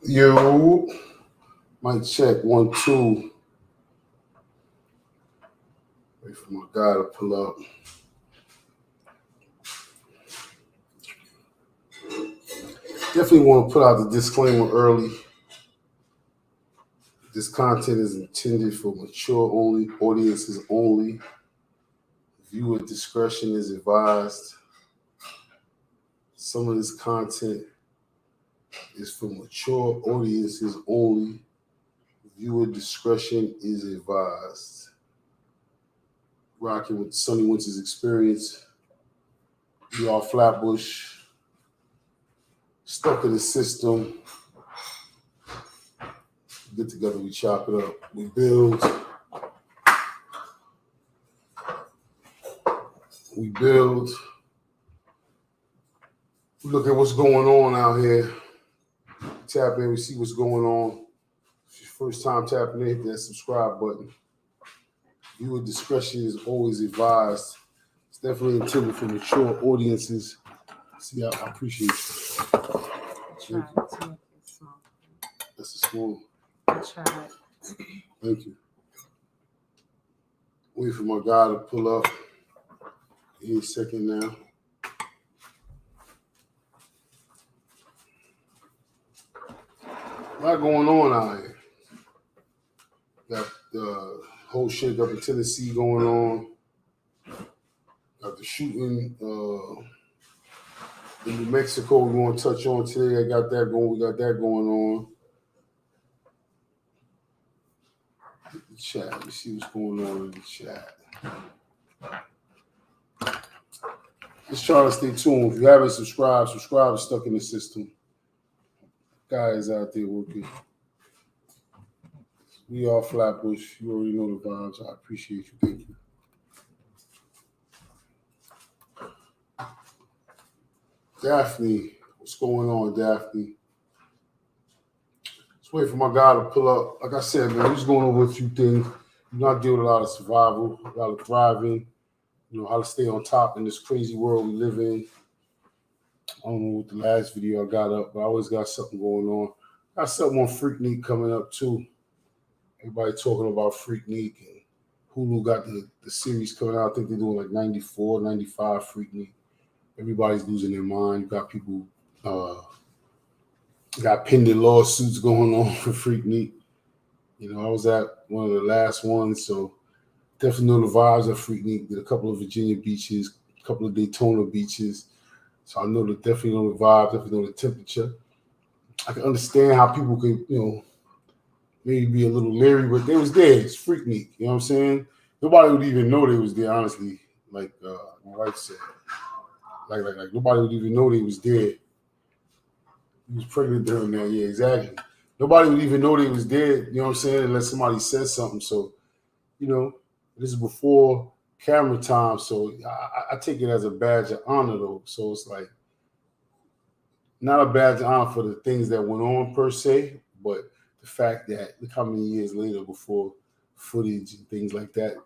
Yo, mic check 1 2. Wait for my guy to pull up. Definitely want to put out the disclaimer early. This content is intended for mature only audiences only. Viewer discretion is advised. Some of this content is for mature audiences only. Viewer discretion is advised. Rocking with Sonny Winter's experience. We are Flatbush. Stuck in the system. Get together, we chop it up. We build. We build. We look at what's going on out here. Tap in, we see what's going on. If your first time tapping in, hit that subscribe button. Viewer discretion is always advised. It's definitely intended for mature audiences. See, I appreciate you. Try to make it small. That's a small. I tried. Thank you. Wait for my guy to pull up. Any second now. A lot going on out here. Got the whole shake up in Tennessee going on. Got the shooting in New Mexico we're going to touch on today. I got that going. We got that going on. The chat. Let's see what's going on in the chat. Just try to stay tuned. If you haven't subscribed to Stuck in the System. Guys out there working. We are Flatbush. You already know the vibes. I appreciate you. Thank you. Daphne, what's going on, Daphne? Let's wait for my guy to pull up. Like I said, man, we're just going over a few things. You're not dealing with a lot of survival, a lot of thriving, how to stay on top in this crazy world we live in. I don't know what the last video I got up, but I always got something going on. Got something on Freaknik coming up too. Everybody talking about Freaknik, and Hulu got the series coming out. I think they're doing like 94, 95 Freaknik. Everybody's losing their mind. You got people got pending lawsuits going on for Freaknik. I was at one of the last ones, so definitely know the vibes of Freaknik. Did a couple of Virginia beaches, a couple of Daytona beaches. So I know definitely know the vibe, definitely know the temperature. I can understand how people could, maybe be a little leery, but they was there. It's Freaknik, you know what I'm saying? Nobody would even know they was there, honestly. Like my wife said. Like nobody would even know they was there. He was pregnant during that, yeah, exactly. Nobody would even know they was dead, you know what I'm saying, unless somebody said something. So, this is before camera time, so I take it as a badge of honor, though. So it's like not a badge of honor for the things that went on per se, but the fact that look how many years later before footage and things like that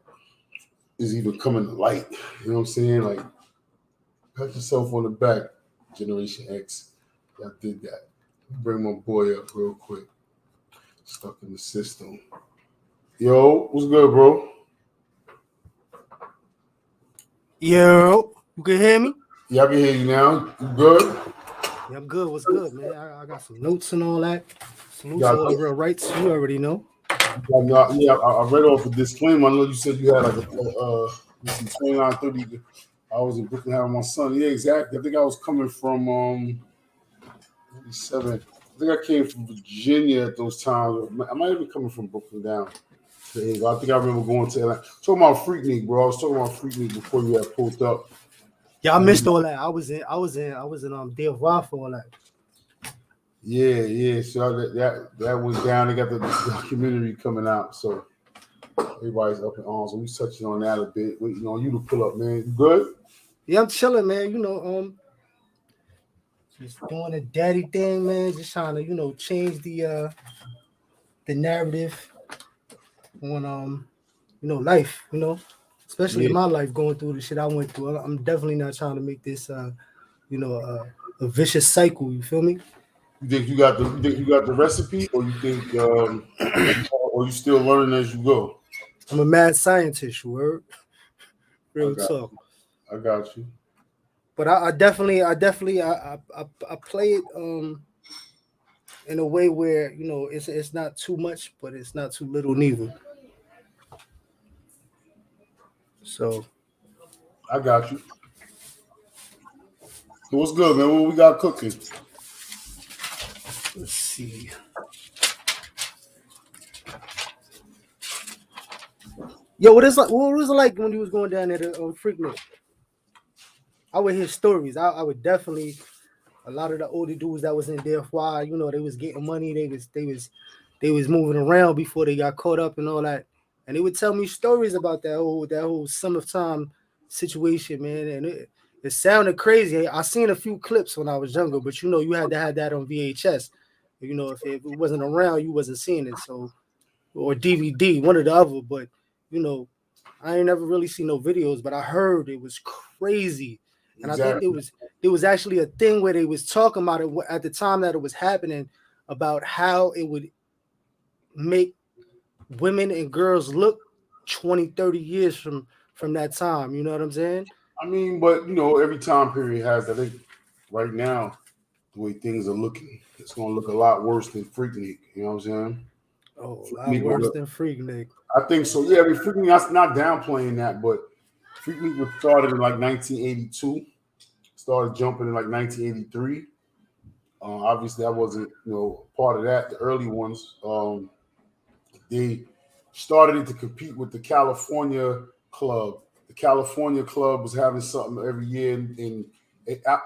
is even coming to light. You know what I'm saying? Like, pat yourself on the back, Generation X. Y'all did that. Bring my boy up real quick. Stuck in the system. Yo, what's good, bro? Yo, you can hear me? Yeah, I can hear you now. You good? Yeah, I'm good. What's good, man? I got some notes and all that. Salute to all the real rights. You already know. Yeah, I read off a disclaimer. I know you said you had like a 29, 30. I was in Brooklyn having my son. Yeah, exactly. I think I was coming from 87. I think I came from Virginia at those times. I might have been coming from Brooklyn down. I think I remember going to Atlanta. Talking about Freaknik, bro. I was talking about Freaknik before you had pulled up. Yeah, I missed all that. I was in Devoir for all that. Yeah. So that went down. They got the documentary coming out, so everybody's up in arms. So we touching on that a bit. Waiting on you to pull up, man. You good? Yeah, I'm chilling, man. Just doing the daddy thing, man. Just trying to, change the narrative on life, especially in my life, going through the shit I went through. I'm definitely not trying to make this a vicious cycle. You feel me? You think you got the recipe, or you think or you still learning as you go? I'm a mad scientist, word. I Real got talk. I got you. But I play it in a way where it's not too much, but it's not too little neither. So I got you. So what's good, man? What we got cooking? let's see. Yo, what was it like when you was going down there to Freaknik? I would hear stories. I would definitely a lot of the older dudes that was in there for a while, they was getting money, they was moving around before they got caught up and all that. And they would tell me stories about that whole summertime situation, man. And it sounded crazy. I seen a few clips when I was younger, but you had to have that on VHS. If it wasn't around, you wasn't seeing it. So or DVD, one or the other. But you know, I ain't never really seen no videos, but I heard it was crazy. And I think Exactly. there was actually a thing where they was talking about it at the time that it was happening about how it would make women and girls look 20, 30 years from that time. You know what I'm saying? I mean, but every time period has. I think right now the way things are looking, it's gonna look a lot worse than Freaknik. You know what I'm saying? Oh, a lot Freaknik worse gonna- than Freaknik. I think so. Yeah, I mean, Freaknik. That's not downplaying that, but Freaknik was started in like 1982. Started jumping in like 1983. Obviously, I wasn't part of that. The early ones, they started it to compete with the California Club. The California Club was having something every year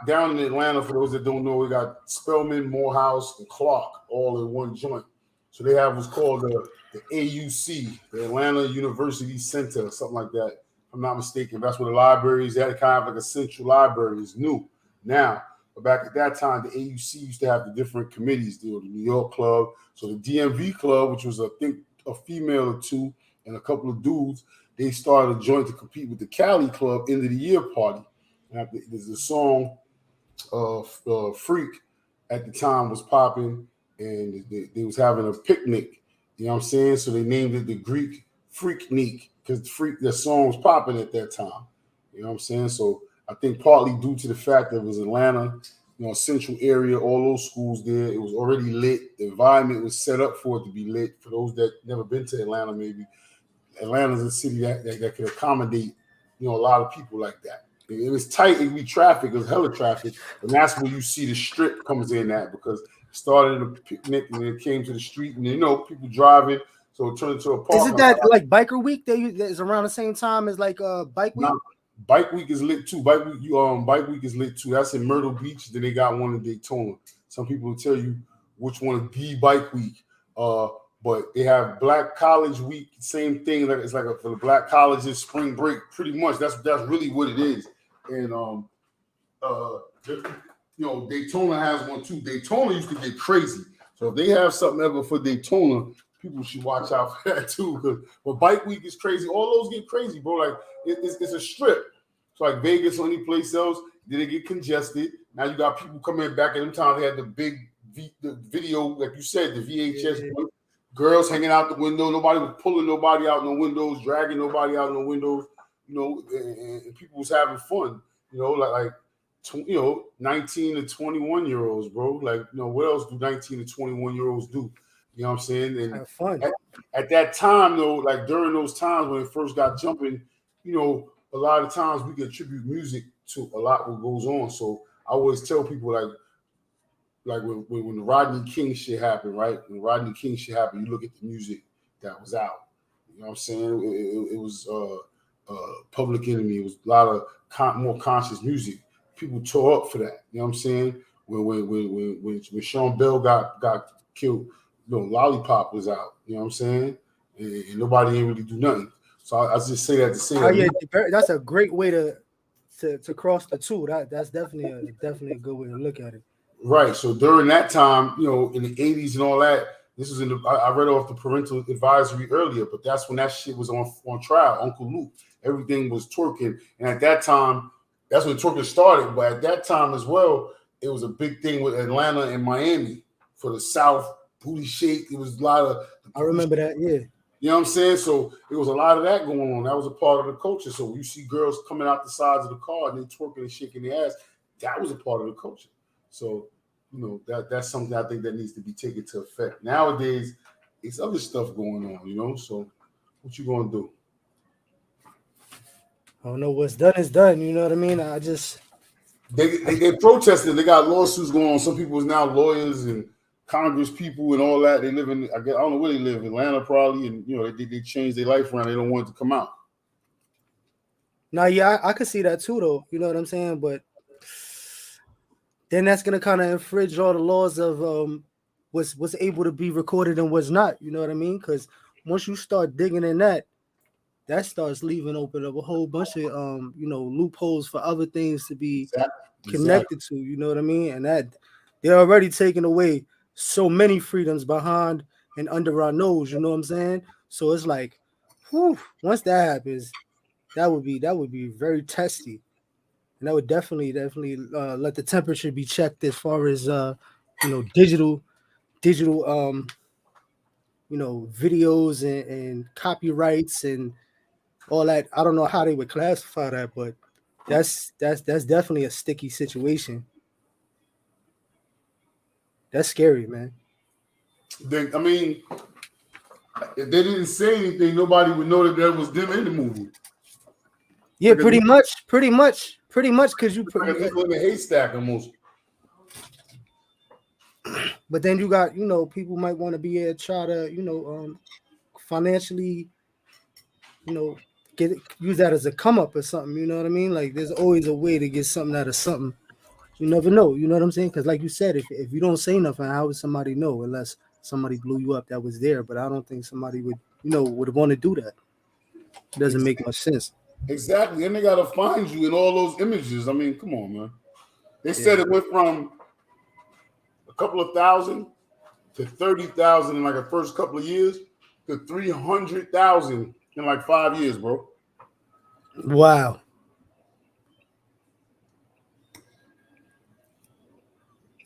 down in Atlanta. For those that don't know, we got Spelman, Morehouse, and Clark all in one joint. So they have what's called the AUC, the Atlanta University Center, something like that. If I'm not mistaken, that's where the library is. They had kind of like a central library. It's new now. But back at that time, the AUC used to have the different committees. The New York Club, so the DMV Club, which was I think a female or two and a couple of dudes, they started a joint to compete with the Cali Club end of the year party. And there's a song Freak at the time was popping, and they was having a picnic. You know what I'm saying? So they named it the Greek Freaknik because the song was popping at that time. You know what I'm saying? So I think partly due to the fact that it was Atlanta, central area, all those schools there, it was already lit. The environment was set up for it to be lit. For those that never been to Atlanta, maybe Atlanta's a city that can accommodate, a lot of people like that. It was tight. It would be traffic. It was hella traffic, and that's where you see the strip comes in at because it started a picnic and then it came to the street, and people driving, so it turned into a park. Isn't that like Biker Week? That is around the same time as like Bike Week. Now, Bike Week is lit too. Bike Week is lit too. That's in Myrtle Beach. Then they got one in Daytona. Some people will tell you which one is the Bike Week. But they have Black College Week, same thing. Like it's like for the Black colleges spring break. Pretty much, that's really what it is. And Daytona has one too. Daytona used to get crazy. So if they have something ever for Daytona, people should watch out for that too. But Bike Week is crazy. All those get crazy, bro. Like it's a strip. So like Vegas or any place else, then they get congested. Now you got people coming back at them times. They had the big the video, like you said, the VHS. Yeah. Girls hanging out the window. Nobody was pulling nobody out in the windows, dragging nobody out in the windows. And people was having fun. 19 to 21-year-olds, bro. Like, what else do 19 to 21-year-olds do? You know what I'm saying? And have fun. At that time, though, like during those times when it first got jumping, a lot of times we can attribute music to a lot what goes on. So I always tell people like when the Rodney King shit happened, right? When Rodney King shit happened, you look at the music that was out. You know what I'm saying? It was Public Enemy. It was a lot of more conscious music. People tore up for that. You know what I'm saying? When Sean Bell got killed, Lollipop was out. You know what I'm saying? And nobody ain't really do nothing. So I just say that to say that's a great way to cross the two. That's definitely a good way to look at it. Right. So during that time, in the 80s and all that, this was I read off the parental advisory earlier, but that's when that shit was on trial. Uncle Luke, everything was twerking. And at that time, that's when twerking started. But at that time as well, it was a big thing with Atlanta and Miami. for the South, booty shake. It was a lot of. I remember that. Yeah. You know what I'm saying? So it was a lot of that going on. That was a part of the culture. So when you see girls coming out the sides of the car and they twerking and shaking their ass, that was a part of the culture. So, that's something I think that needs to be taken to effect. Nowadays, it's other stuff going on, so what you gonna do? I don't know, what's done is done, you know what I mean? I just they protested, they got lawsuits going on. Some people is now lawyers and Congress people and all that. They live in, I don't know where they live, Atlanta probably, and they changed their life around. They don't want it to come out. Now, yeah, I could see that too, though. You know what I'm saying? But then that's gonna kind of infringe all the laws of what's able to be recorded and what's not. You know what I mean? Because once you start digging in that starts leaving open up a whole bunch of loopholes for other things to be connected to. You know what I mean? And that they're already taking away so many freedoms behind and under our nose. You know what I'm saying? So it's like, whew, once that happens, that would be very testy, and that would definitely let the temperature be checked as far as digital videos and copyrights and all that. I don't know how they would classify that, but that's definitely a sticky situation. That's scary, man. If they didn't say anything, nobody would know that was them in the movie. Yeah, pretty much, because you put like people in the haystack almost. But then you got, people might want to be able to try to, financially, use that as a come up or something. You know what I mean? Like, there's always a way to get something out of something. You never know. You know what I'm saying? Because like you said, if you don't say nothing, how would somebody know unless somebody blew you up that was there? But I don't think somebody would want to do that. It doesn't make much sense. Exactly. And they got to find you in all those images. I mean, come on, man. They said it went from a couple of thousand to 30,000 in like the first couple of years to 300,000 in like 5 years, bro. Wow.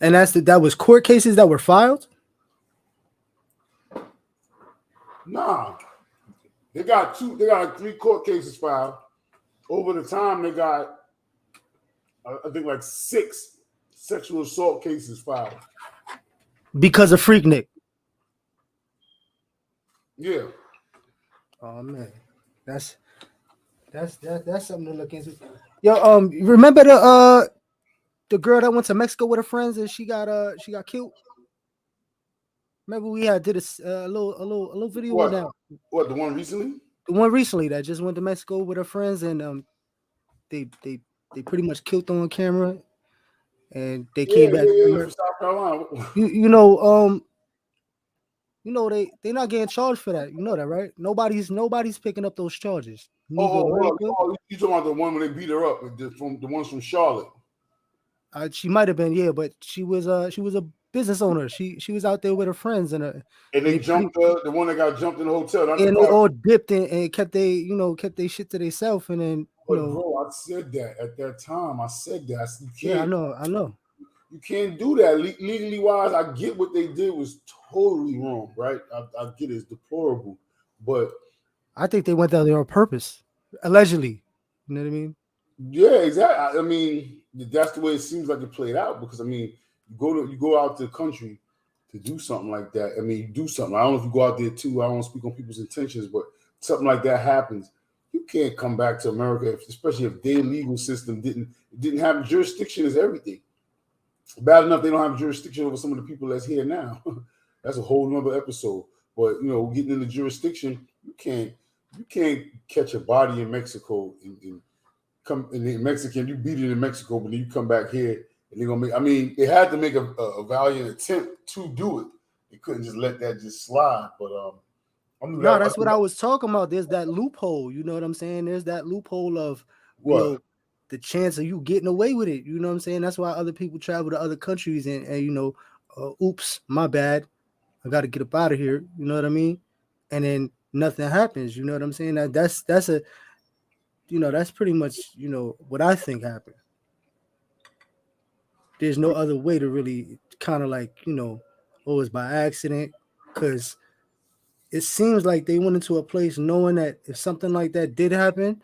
And that was court cases that were filed? Nah. They got 3 court cases filed. Over the time, they got, I think, like 6 sexual assault cases filed. Because of Freaknik. Yeah. Oh man. That's something to look into. Yo, remember the girl that went to Mexico with her friends and she got killed? Remember we did a little video on that. What, the one recently? The one recently that just went to Mexico with her friends and they pretty much killed her on camera and they came back from South Carolina. They're not getting charged for that. You know that, right? Nobody's picking up those charges. You talking about the one when they beat her up, from the ones from Charlotte? She might have been, yeah, but she was a business owner. She was out there with her friends and they jumped the one that got jumped in the hotel. And they all dipped and kept their shit to themselves. And then bro, I said that at that time. I said that. I know. You can't do that legally wise. I get what they did was totally wrong, right? I get it's deplorable, but I think they went down there on purpose, allegedly. You know what I mean? Yeah, exactly. I mean, that's the way it seems like it played out. Because I mean, you go out to the country to do something like that. I mean, you do something. I don't know if you go out there too. I don't speak on people's intentions, but something like that happens. You can't come back to America, especially if their legal system didn't have jurisdiction as everything. Bad enough they don't have jurisdiction over some of the people that's here now. That's a whole nother episode. But getting into jurisdiction, you can't catch a body in Mexico and come in Mexican. You beat it in Mexico, but then you come back here and they're gonna make. I mean, they had to make a valiant attempt to do it. They couldn't just let that just slide. But no, that's what I was talking about. There's that loophole. You know what I'm saying? There's that loophole of the chance of you getting away with it. You know what I'm saying? That's why other people travel to other countries and oops, my bad. I got to get up out of here. You know what I mean? And then nothing happens. You know what I'm saying? That's pretty much, what I think happened. There's no other way to really kind of like, or it's by accident, because it seems like they went into a place knowing that if something like that did happen,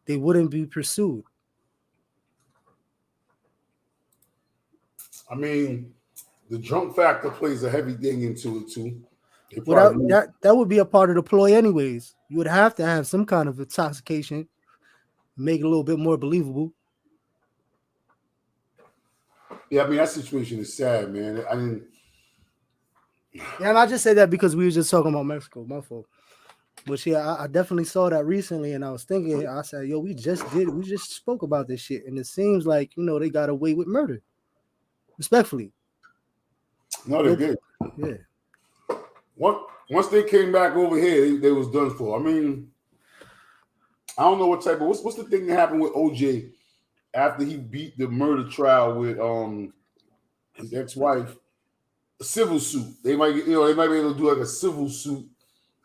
they wouldn't be pursued. I mean, the drunk factor plays a heavy thing into it too. They Without probably that would be a part of the ploy anyways. You would have to have some kind of intoxication, make it a little bit more believable. yeah. I mean, that situation is sad, man. I mean, Yeah, and I just say that because we were just talking about Mexico, my fault. But yeah, I definitely saw that recently, and I was thinking, I said, "Yo, we just spoke about this shit," and it seems like they got away with murder, respectfully. no, they did. Yeah, Once they came back over here, they was done for. I mean, I don't know what type of what's the thing that happened with OJ after he beat the murder trial with his ex-wife, a civil suit. They might they might be able to do like a civil suit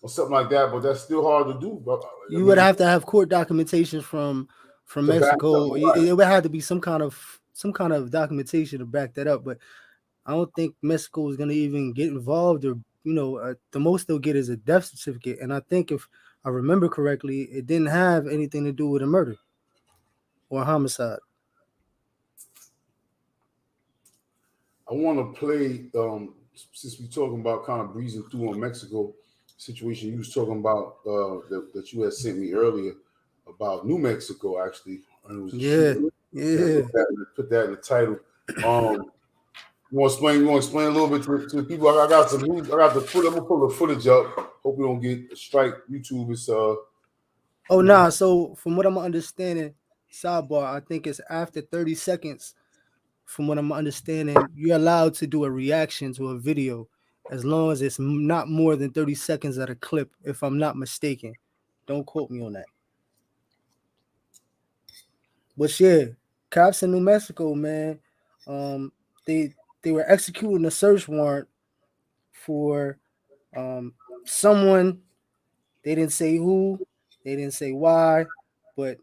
or something like that, but that's still hard to do. But you would have to have court documentation from to back Mexico. up, right. It would have to be some kind of documentation to back that up. But I don't think Mexico is going to even get involved, or the most they'll get is a death certificate. And I think if I remember correctly, it didn't have anything to do with a murder or a homicide. I want to play since we're talking about kind of breezing through on Mexico situation. You was talking about that you had sent me earlier about New Mexico, actually. And it was a shooting. Yeah. Put that in the title. You want to explain a little bit to the people? I got some news. I got the footage. I'm gonna pull the footage up. Hope we don't get a strike. YouTube is Oh nah. So from what I'm understanding, sidebar, I think it's after 30 seconds. From what I'm understanding, you're allowed to do a reaction to a video as long as it's not more than 30 seconds at a clip, if I'm not mistaken. Don't quote me on that. But yeah, cops in New Mexico, man, they were executing a search warrant for someone. They didn't say who, they didn't say why, but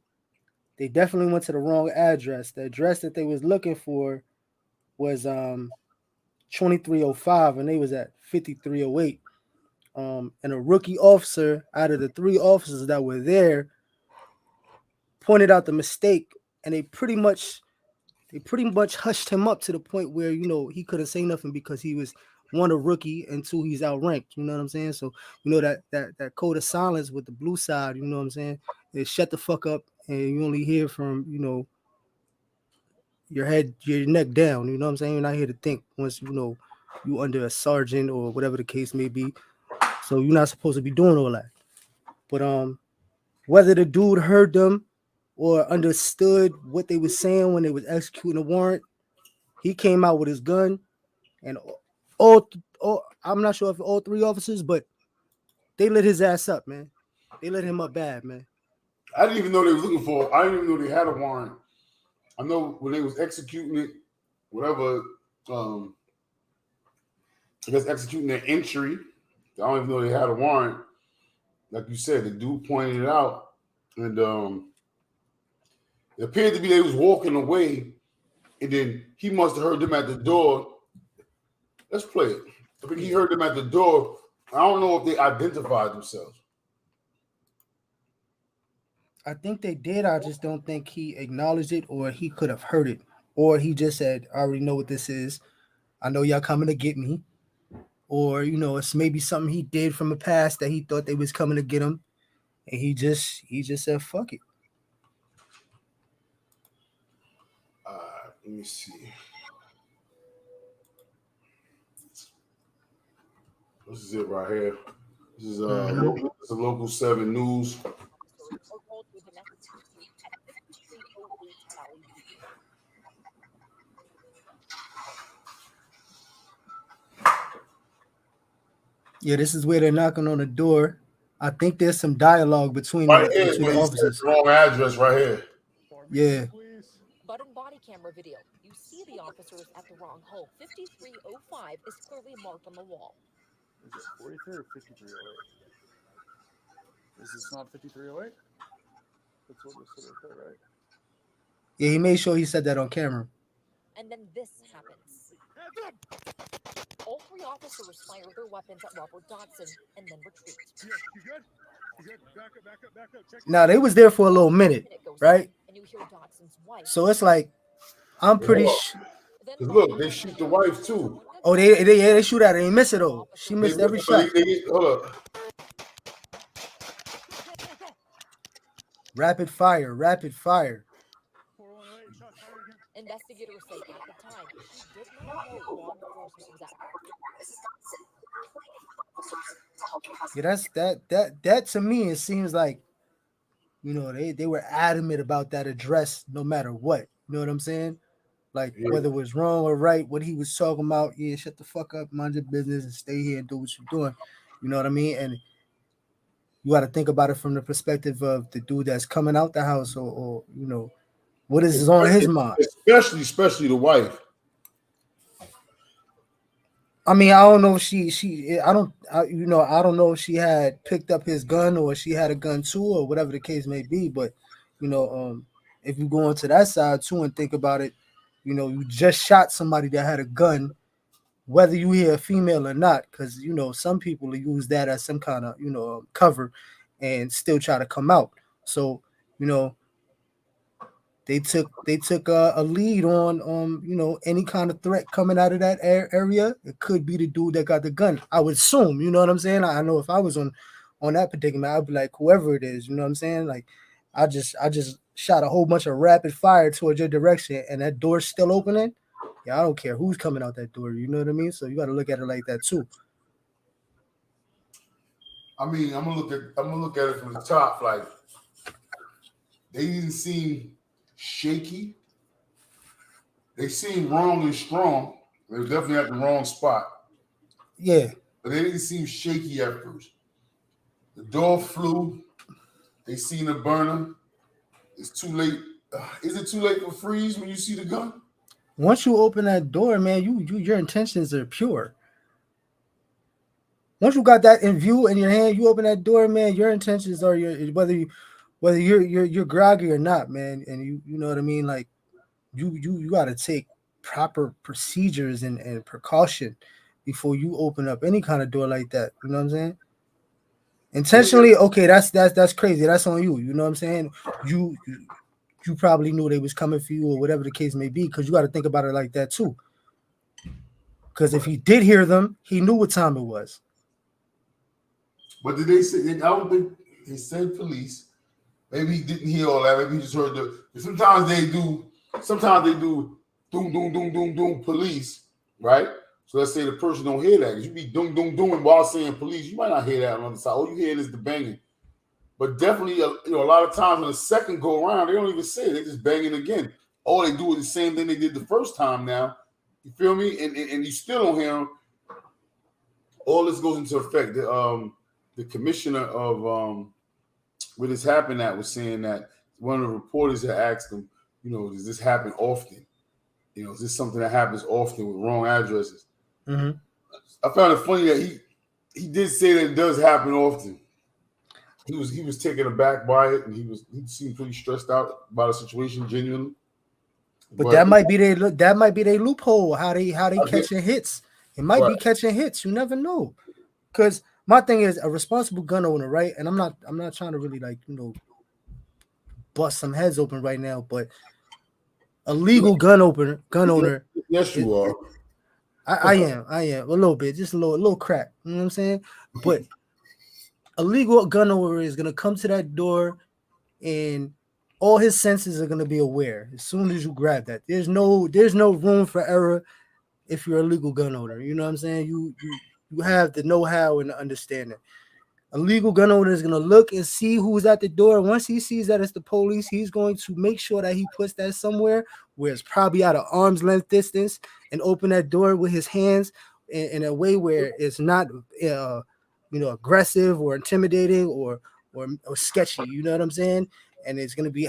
they definitely went to the wrong address. The address that they was looking for was 2305, and they was at 5308. And a rookie officer out of the 3 officers that were there pointed out the mistake, and they pretty much hushed him up to the point where he couldn't say nothing because he was, one, a rookie, and 2, he's outranked. You know what I'm saying? So that code of silence with the blue side, you know what I'm saying, is shut the fuck up, and you only hear from your neck down. You know what I'm saying? You're not here to think once you under a sergeant or whatever the case may be. So you're not supposed to be doing all that. But whether the dude heard them or understood what they were saying when they was executing a warrant, he came out with his gun, and all I'm not sure if all 3 officers, but they lit his ass up, man. They lit him up bad, man. I didn't even know they was looking for. I didn't even know they had a warrant. I know when they was executing it, whatever. I guess executing their entry. I don't even know they had a warrant. Like you said, the dude pointed it out, and it appeared to be they was walking away, and then he must have heard them at the door. Let's play it. I think he heard them at the door. I don't know if they identified themselves. I think they did. I just don't think he acknowledged it, or he could have heard it, or he just said, "I already know what this is. I know y'all coming to get me." Or it's maybe something he did from the past that he thought they was coming to get him, and he just said, "Fuck it." Let me see. This is it right here. This is Local 7 News. Yeah, this is where they're knocking on the door. I think there's some dialogue between Right the, here, between the officers. the wrong address right here. Yeah. But in body camera video, you see the officers at the wrong home. 5305 is clearly marked on the wall. Is it 43 or 5308? Is this not 5308? That's what this said right there, right? Yeah, he made sure he said that on camera. And then this happens. All three officers fire their weapons at Robert Dodson and then retreat. Yeah, you good? You good? Back up. Check. Now they was there for a little minute, Minute goes right? by, and you hear Dodson's wife. So it's like I'm pretty sure. Then Cause look, they shoot the wife too. Oh, they shoot at her. They miss it though. She They, missed every but shot. hold up. Rapid fire. 4108, shots fired again. investigators say at the time she did not know law enforcement was at Yeah, that to me it seems like, you know, they were adamant about that address no matter what. You know what I'm saying? Like Yeah. whether it was wrong or right, what he was talking about, yeah, shut the fuck up, mind your business and stay here and do what you're doing. You know what I mean? And you got to think about it from the perspective of the dude that's coming out the house, or you know, what is on his mind. Especially the wife. I mean, I don't know if I don't know if she had picked up his gun or she had a gun too, or whatever the case may be. But, you know, if you go into that side too and think about it, you know, you just shot somebody that had a gun, whether you hear a female or not, because, you know, some people use that as some kind of, you know, cover and still try to come out. So, you know, they took a lead on you know, any kind of threat coming out of that area. It could be the dude that got the gun. I would assume, you know what I'm saying? I know if I was on that predicament, I'd be like, whoever it is, you know what I'm saying? Like, I just shot a whole bunch of rapid fire towards your direction, and that door's still opening. Yeah, I don't care who's coming out that door. You know what I mean? So you got to look at it like that too. I mean, I'm gonna look at it from the top. Like, they didn't seem shaky. They seemed wrong and strong. They were definitely at the wrong spot. Yeah. But they didn't seem shaky at first. The door flew. They seen the burner. It's too late. Is it too late for freeze when you see the gun? Once you open that door, man, your intentions are pure. Once you got that in view in your hand, you open that door, man. Your intentions are whether you're groggy or not, man. And you know what I mean. Like you got to take proper procedures and precaution before you open up any kind of door like that. You know what I'm saying? Intentionally, okay, that's crazy. That's on you. You know what I'm saying? You probably knew they was coming for you or whatever the case may be, because you got to think about it like that too. Because if he did hear them, he knew what time it was. But did they say? I don't think they said police. Maybe he didn't hear all that. Maybe he just heard Sometimes they do. Doom doom doom doom doom police, right? So let's say the person don't hear that, because you be doom doom doom while saying police. You might not hear that on the other side. All you hear is the banging. But definitely, you know, a lot of times when the second go around, they don't even say it. They just banging again. All they do is the same thing they did the first time now. You feel me? And you still don't hear them. All this goes into effect. The commissioner of where this happened at was saying that one of the reporters had asked him, you know, does this happen often? You know, is this something that happens often with wrong addresses? Mm-hmm. I found it funny that he did say that it does happen often. He was taken aback by it, and he seemed pretty stressed out about the situation genuinely. But that might be their loophole. How they catching hits? It might be catching hits. You never know. Because my thing is, a responsible gun owner, right? And I'm not trying to really, like, you know, bust some heads open right now, but a legal gun owner. Yes, you are. I am a little bit, just a little crack. You know what I'm saying? But a legal gun owner is gonna come to that door, and all his senses are gonna be aware as soon as you grab that. There's no room for error if you're a legal gun owner. You know what I'm saying? You have the know-how and the understanding. A legal gun owner is gonna look and see who's at the door. Once he sees that it's the police, he's going to make sure that he puts that somewhere where it's probably out of arm's length distance, and open that door with his hands in a way where it's not you know, aggressive or intimidating or sketchy. You know what I'm saying? And it's gonna be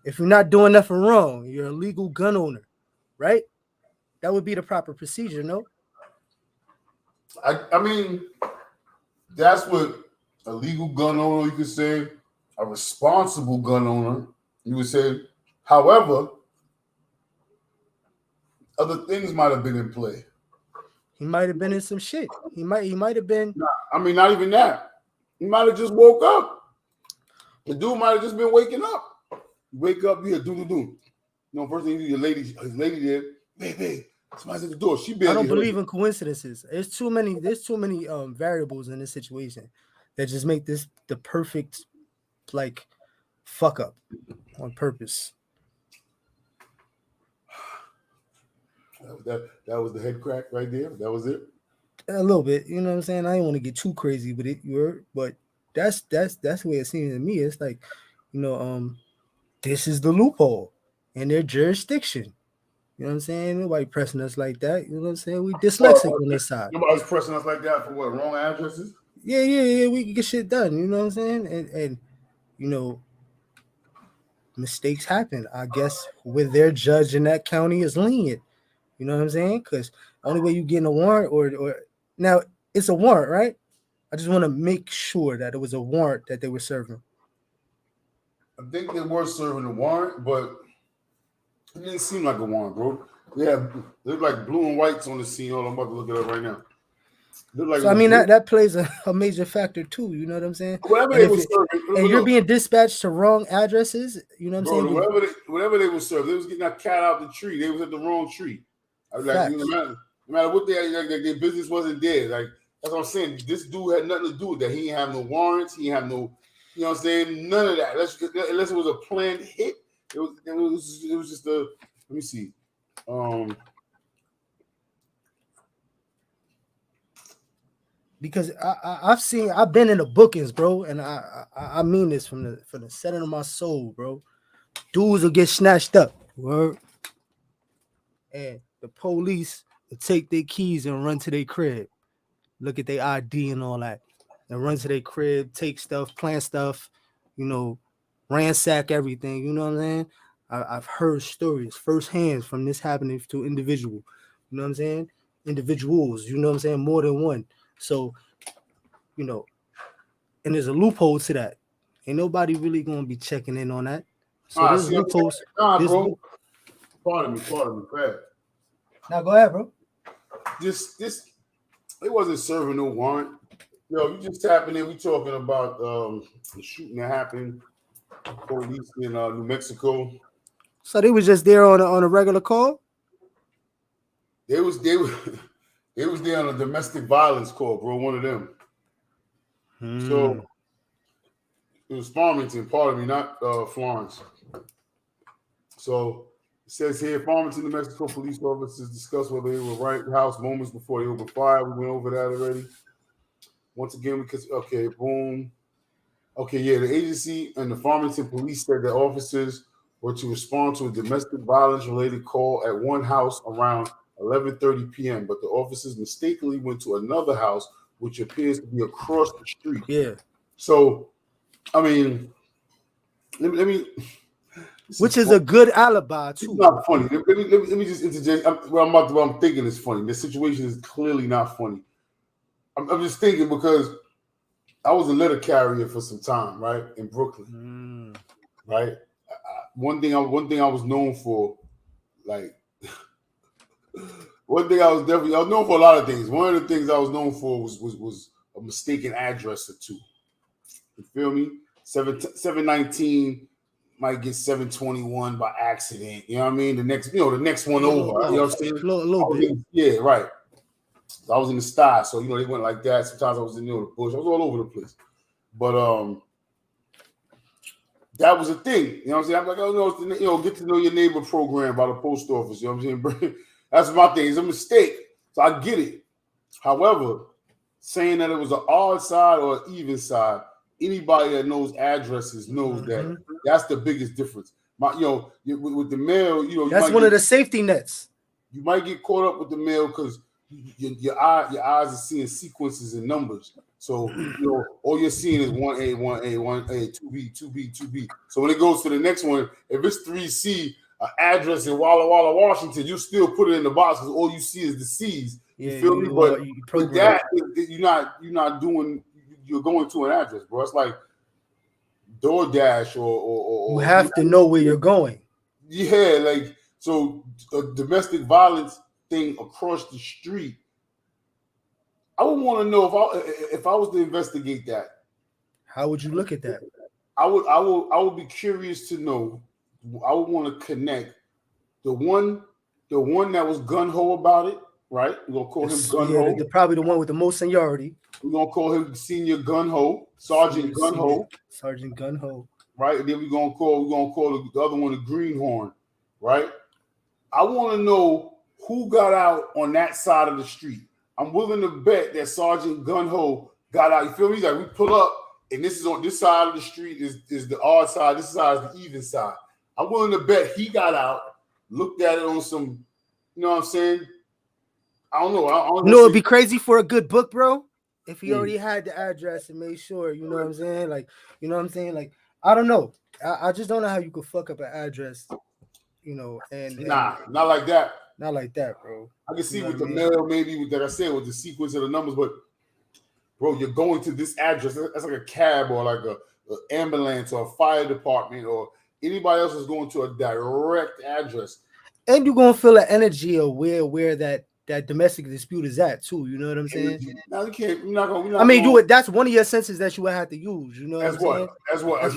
if you're not doing nothing wrong, you're a legal gun owner, right? That would be the proper procedure, no? I mean, that's what a legal gun owner, you could say, a responsible gun owner, you would say. However, Other things might have been in play. He might have been in some shit. He might have been. I mean, not even that. He might have just woke up. The dude might have just been waking up. You wake up, you hear do. You know, first thing you do, his lady did, babe, somebody's at the door. She barely I don't heard believe you. in coincidences. There's too many variables in this situation that just make this the perfect like fuck up on purpose. That was the head crack right there. That was it. A little bit, you know what I'm saying? I didn't want to get too crazy with it, but that's the way it seems to me. It's like, you know, this is the loophole in their jurisdiction. You know what I'm saying? Nobody pressing us like that. You know what I'm saying? We dyslexic on this side. Nobody's pressing us like that for what? Wrong addresses? Yeah. We can get shit done. You know what I'm saying? And you know, mistakes happen. I guess with their judge in that county is lenient. You know what I'm saying? Because only way you getting a warrant or now it's a warrant, right? I just want to make sure that it was a warrant that they were serving. I think they were serving a warrant, but it didn't seem like a warrant, bro. They look like blue and whites on the scene. Hold on, I'm about to look it up right now. Like So I mean that plays a major factor too. You know what I'm saying? Whatever they were serving, and you're being dispatched to wrong addresses. You know what I'm saying? Whatever they were serving, they was getting that cat out the tree. They was at the wrong tree. I was like, no matter what their business wasn't there. Like that's what I'm saying. This dude had nothing to do with that. He didn't have no warrants. He had no, you know what I'm saying? None of that. Unless it was a planned hit. It was just a. Let me see. Because I've been in the bookings, bro, and I mean this from the center of my soul, bro. Dudes will get snatched up, word, and the police will take their keys and run to their crib, look at their ID and all that, and run to their crib, take stuff, plant stuff, you know, ransack everything. You know what I'm saying? I've heard stories firsthand from this happening to individual. You know what I'm saying? Individuals. You know what I'm saying? More than one. So, you know, and there's a loophole to that. Ain't nobody really gonna be checking in on that. So there's loopholes. Bro. Pardon me. Bad. Now go ahead, bro. This it wasn't serving no warrant. Yo, you just tapping in. We talking about the shooting that happened. Police in New Mexico. So they was just there on a regular call. They was there on a domestic violence call, bro. One of them. So it was Farmington, pardon me, not Florence. So it says here, Farmington, New Mexico police officers discussed whether they were right house moments before they opened fire. We went over that already. Once again, boom. Okay, yeah, the agency and the Farmington police said that officers were to respond to a domestic violence related call at one house around 11:30 p.m., but the officers mistakenly went to another house, which appears to be across the street. Yeah. So, I mean, let me which is a good alibi too. It's not funny. Let me just interject. What I'm thinking is funny. The situation is clearly not funny. I'm just thinking because I was a letter carrier for some time, right, in Brooklyn, right. One thing I was known for, like, one thing I was known for a lot of things. One of the things I was known for was a mistaken address or two. You feel me? 719 might get 721 by accident. You know what I mean? The next one over. You know what I'm saying? A little bit. Yeah, right. I was in the style, so they went like that. Sometimes I was in the bush. I was all over the place. But that was a thing. You know what I'm saying? I'm like, oh no, get to know your neighbor program by the post office. You know what I'm saying? That's my thing. It's a mistake. So I get it. However, saying that it was an odd side or an even side, anybody that knows addresses knows that that's the biggest difference. With the mail, that's one of the safety nets. You might get caught up with the mail because your eyes are seeing sequences and numbers. So all you're seeing is 1A, 1A, 1A, 2B, 2B, 2B. So when it goes to the next one, if it's 3C, an address in Walla Walla, Washington, you still put it in the box because all you see is the C's. You feel me? But with that, you're not doing. You're going to an address, bro. It's like DoorDash or you have to know where you're going. Yeah, like So a domestic violence thing across the street. I would want to know if I was to investigate that. How would you look at that? I would be curious to know. I would want to connect the one that was gun ho about it, right? We're gonna call him gun Yeah, ho. probably the one with the most seniority. We're gonna call him senior gun ho, Sergeant gun ho, Sergeant gun ho. right? And then we're gonna call the other one the greenhorn, right? I want to know who got out on that side of the street. I'm willing to bet that Sergeant Gunho got out. You feel me? He's like, we pull up, and this is on this side of the street is the odd side. This side is the even side. I'm willing to bet he got out, looked at it on some, you know what I'm saying? I don't know. You know, it'd be crazy for a good book, bro. If he already had the address and made sure, you know what I'm saying? Like, you know what I'm saying? Like, I don't know. I just don't know how you could fuck up an address, you know, and not like that. Not like that, bro. I can see with the mail, maybe with, like I said, with the sequence of the numbers, but bro, you're going to this address. That's like a cab or like a ambulance or a fire department or anybody else is going to a direct address. And you're gonna feel the energy of where that domestic dispute is at too. You know what I'm saying? Now you can't. We're not gonna. I mean, you would. That's one of your senses that you would have to use. You know as what I'm saying? As what? As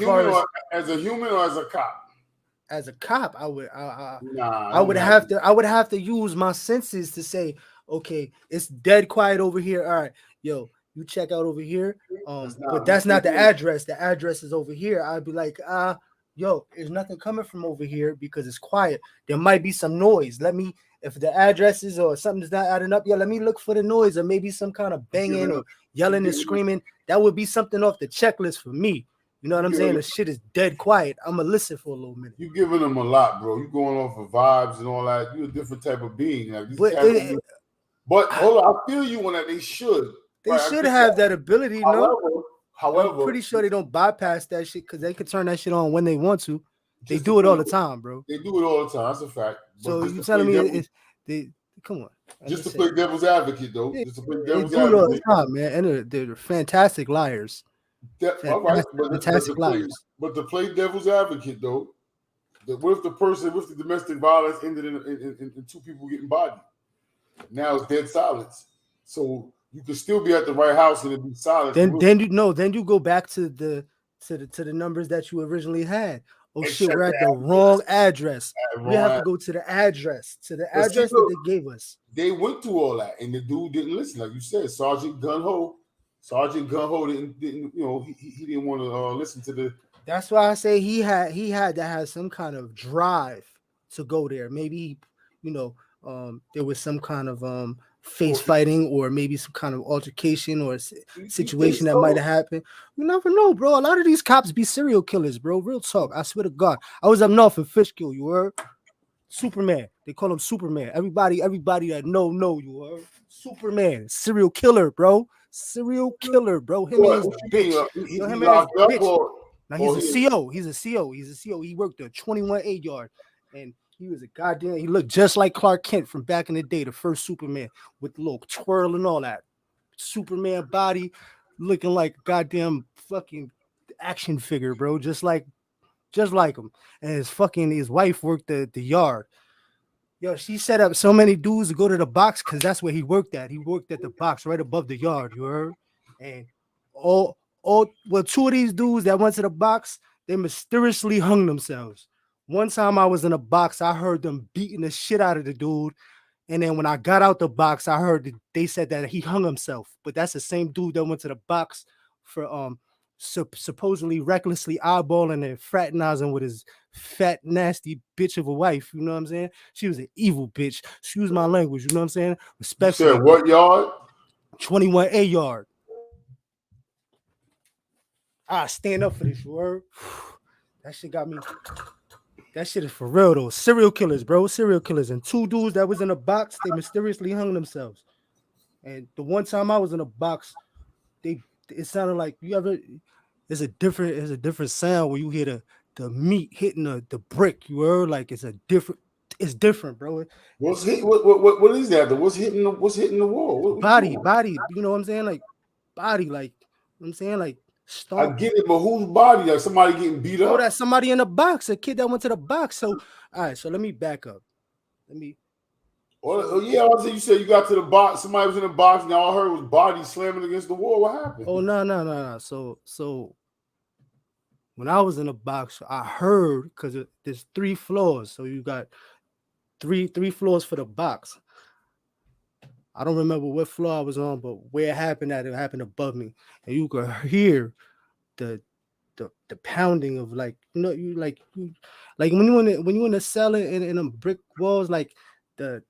a human or as a cop? As a cop, I would have to use my senses to say, okay, it's dead quiet over here. All right, yo, you check out over here. But that's not the address. The address is over here. I'd be like, yo, there's nothing coming from over here because it's quiet. There might be some noise. If the addresses or something's not adding up, let me look for the noise or maybe some kind of banging or yelling and screaming. That would be something off the checklist for me. You know what I'm saying? The shit is dead quiet. I'm gonna listen for a little minute. You giving them a lot, bro. You going off of vibes and all that. You're a different type of being. Like, but hold on, I feel you on that. They should. They should have that ability. However, I'm pretty sure they don't bypass that shit because they could turn that shit on when they want to. They do it all the time, bro. They do it all the time. That's a fact. So you telling me come on. Just to play devil's advocate, though. Just to play devil's advocate. They do it all the time, man. And they're fantastic liars. All right, but to play devil's advocate, though, what if the domestic violence ended in two people getting bodied? Now it's dead silence. So you could still be at the right house and it be silent. Then you go back to the numbers that you originally had. Oh shit, we're at the wrong address. We have to go to the address that they gave us. They went through all that, and the dude didn't listen, like you said. Sergeant Gunho didn't he didn't want to listen to the. That's why I say he had to have some kind of drive to go there. Maybe there was some kind of face fighting or maybe some kind of altercation or situation that might have happened. You never know, bro. A lot of these cops be serial killers, bro. Real talk. I swear to God. I was up north in Fishkill. You heard? Superman. They call him Superman. Everybody that know you heard? Superman. Serial killer, bro. Serial killer, bro. Him and his bitch. Now he's a CO. He's a CO. He worked a 21A yard, and he was he looked just like Clark Kent from back in the day, the first Superman, with the little twirl and all that. Superman body, looking like a goddamn fucking action figure, bro. Just like him. And his wife worked the yard. Yo, she set up so many dudes to go to the box because that's where he worked at. He worked at the box right above the yard, you heard? And two of these dudes that went to the box, they mysteriously hung themselves. One time I was in a box, I heard them beating the shit out of the dude. And then when I got out the box, I heard they said that he hung himself. But that's the same dude that went to the box for supposedly recklessly eyeballing and fraternizing with his fat, nasty bitch of a wife. You know what I'm saying? She was an evil bitch. Excuse my language. You know what I'm saying? Respectfully. You said what yard? 21A yard. I stand up for this word. That shit got me. That shit is for real though. Serial killers, bro. Serial killers. And two dudes that was in a box, they mysteriously hung themselves. And the one time I was in a box, it sounded like there's a different sound when you hear the meat hitting the brick. You heard? Like it's different, bro. What is that? What's hitting the wall? Body. You know what I'm saying? Like body, like I'm saying, like stomp. I get it, but whose body? Like somebody getting beat up? Oh, that's somebody in the box, a kid that went to the box. So all right, so let me back up. Let me. Oh yeah, I was saying you said you got to the box. Somebody was in the box. Now all I heard was body slamming against the wall. What happened? Oh no. So when I was in the box, I heard because there's 3 floors, so you got three floors for the box. I don't remember what floor I was on, but where it happened at, it happened above me, and you could hear the the pounding of like like when you in the cellar in them brick walls, like the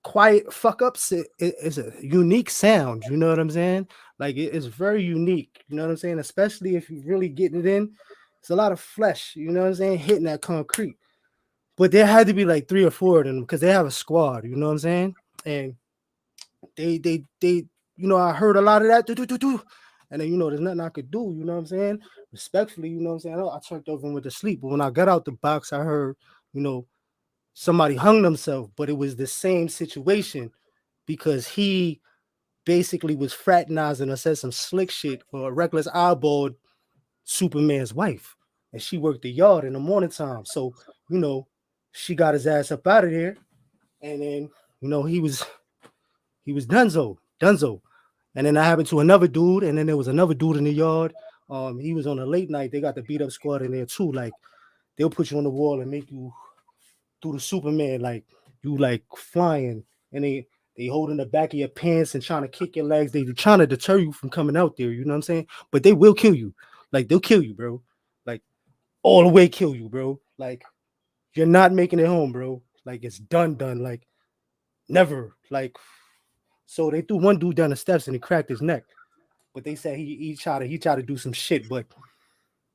quiet fuck ups. It's a unique sound. You know what I'm saying? Like it's very unique. You know what I'm saying? Especially if you really getting it in. It's a lot of flesh. You know what I'm saying? Hitting that concrete. But there had to be like 3 or 4 of them because they have a squad. You know what I'm saying? And they I heard a lot of that. And then there's nothing I could do. You know what I'm saying? Respectfully, you know what I'm saying? I turned over and went to sleep. But when I got out the box, I heard somebody hung themselves, but it was the same situation because he basically was fraternizing or said some slick shit or a reckless eyeballed Superman's wife. And she worked the yard in the morning time. So, she got his ass up out of there. And then, he was dunzo. And then that happened to another dude. And then there was another dude in the yard. He was on a late night. They got the beat up squad in there too. Like they'll put you on the wall and make you do the Superman, like you like flying, and they holding the back of your pants and trying to kick your legs. They trying to deter you from coming out there. You know what I'm saying? But they will kill you. Like they'll kill you, bro. Like all the way kill you, bro. Like you're not making it home, bro. Like it's done. Like never. Like so they threw one dude down the steps and he cracked his neck. But they said he tried to do some shit. But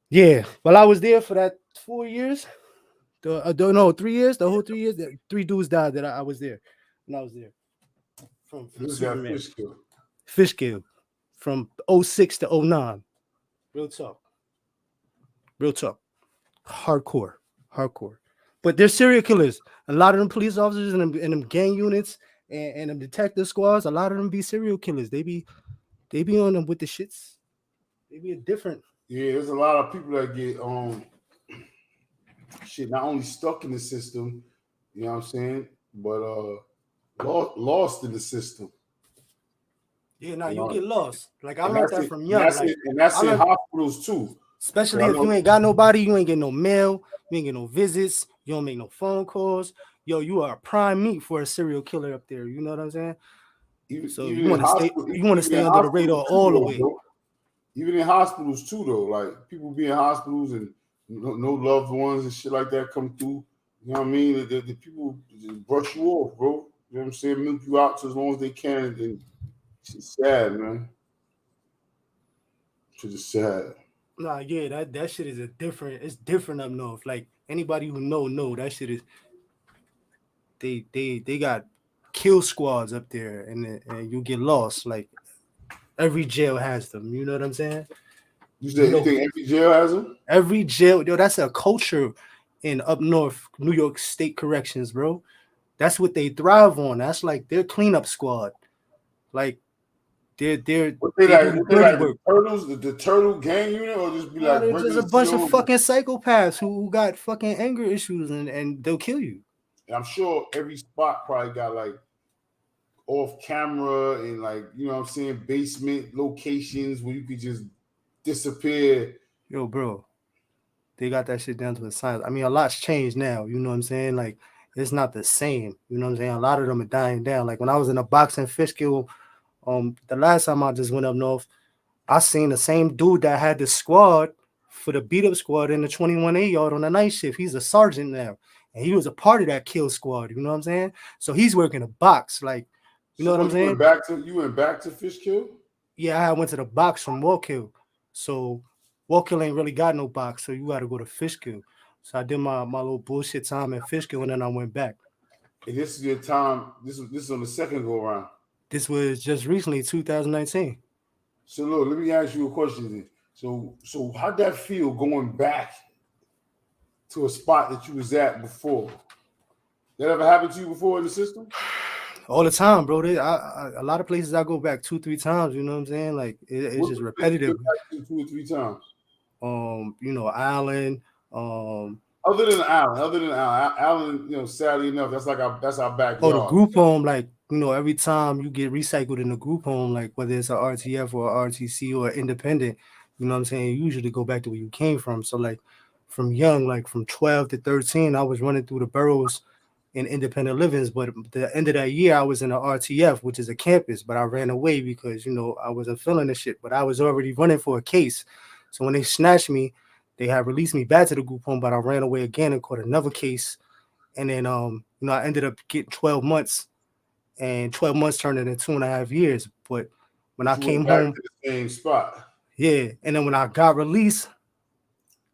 yeah, while I was there for that 4 years, no 3 years, the whole 3 years, 3 dudes died that I was there when I was there. From This is that Superman. fish kill. Fish kill from 06 to 09. Real talk. Hardcore. But they're serial killers. A lot of them police officers and them gang units and them detective squads, a lot of them be serial killers. They be on them with the shits. They be different. Yeah, there's a lot of people that get not only stuck in the system, you know what I'm saying, but lost in the system. Yeah, now you get lost. Like I And learned that's that it- from and young. that's Like it, and that's I in learned, hospitals too. especially I if know- you ain't got nobody, you ain't get no mail, you ain't get no visits, you don't make no phone calls. Yo, you are prime meat for a serial killer up there. You know what I'm saying? So Even you in want to hospital, stay in under the hospitals radar too, all the though, way. bro. Even in hospitals too, though, like people be in hospitals and no loved ones and shit like that come through. You know what I mean? The people just brush you off, bro. You know what I'm saying? Milk you out to as long as they can, and it's sad, man. It's just sad. Nah, yeah, that shit is it's different up north. Like anybody who know that shit is they got kill squads up there and you get lost. Like every jail has them. You know what I'm saying? You think every jail has them? Every jail, yo, that's a culture in up north, New York State Corrections, bro. That's what they thrive on. That's like their cleanup squad. Like they do the dirty work. The turtle gang unit, or just be No, like they're just a regular bunch of COs? fucking psychopaths who got fucking anger issues and they'll kill you. And I'm sure every spot probably got like off camera and like, you know what I'm saying, basement locations where you could just disappear. Yo, bro, they got that shit down to a science. I mean, a lot's changed now. You know what I'm saying? Like, it's not the same. You know what I'm saying? A lot of them are dying down. Like when I was in a boxing Fishkill, the last time I just went up north, I seen the same dude that had the squad for the beat up squad in the 21A yard on the night shift. He's a sergeant now, and he was a part of that kill squad. You know what I'm saying? So he's working a box, like, you know what I'm saying? You went back to Fishkill? Yeah, I went to the box from Walkill. So Walkill ain't really got no box, so you got to go to Fishkill. So I did my little bullshit time at Fishkill, and then I went back. And this is your time. This is on the second go around. This was just recently, 2019. So look, let me ask you a question then. So how'd that feel going back to a spot that you was at before? That ever happened to you before in the system? All the time, bro. A lot of places I go back 2-3 times. You know what I'm saying? Like it's just repetitive. 2 or 3 times. Island, Other than Allen, you know, sadly enough, that's our backyard. Oh, the group home, like, you know, every time you get recycled in the group home, like whether it's a RTF or a RTC or independent, you know what I'm saying? You usually go back to where you came from. So like from young, like from 12 to 13, I was running through the boroughs in independent livings, but at the end of that year, I was in a RTF, which is a campus, but I ran away because, you know, I wasn't feeling the shit, but I was already running for a case. So when they snatched me, they had released me back to the group home, but I ran away again and caught another case. And then, you know, I ended up getting 12 months, and 12 months turned into 2.5 years. But when I came home, to the same spot. yeah, and then when I got released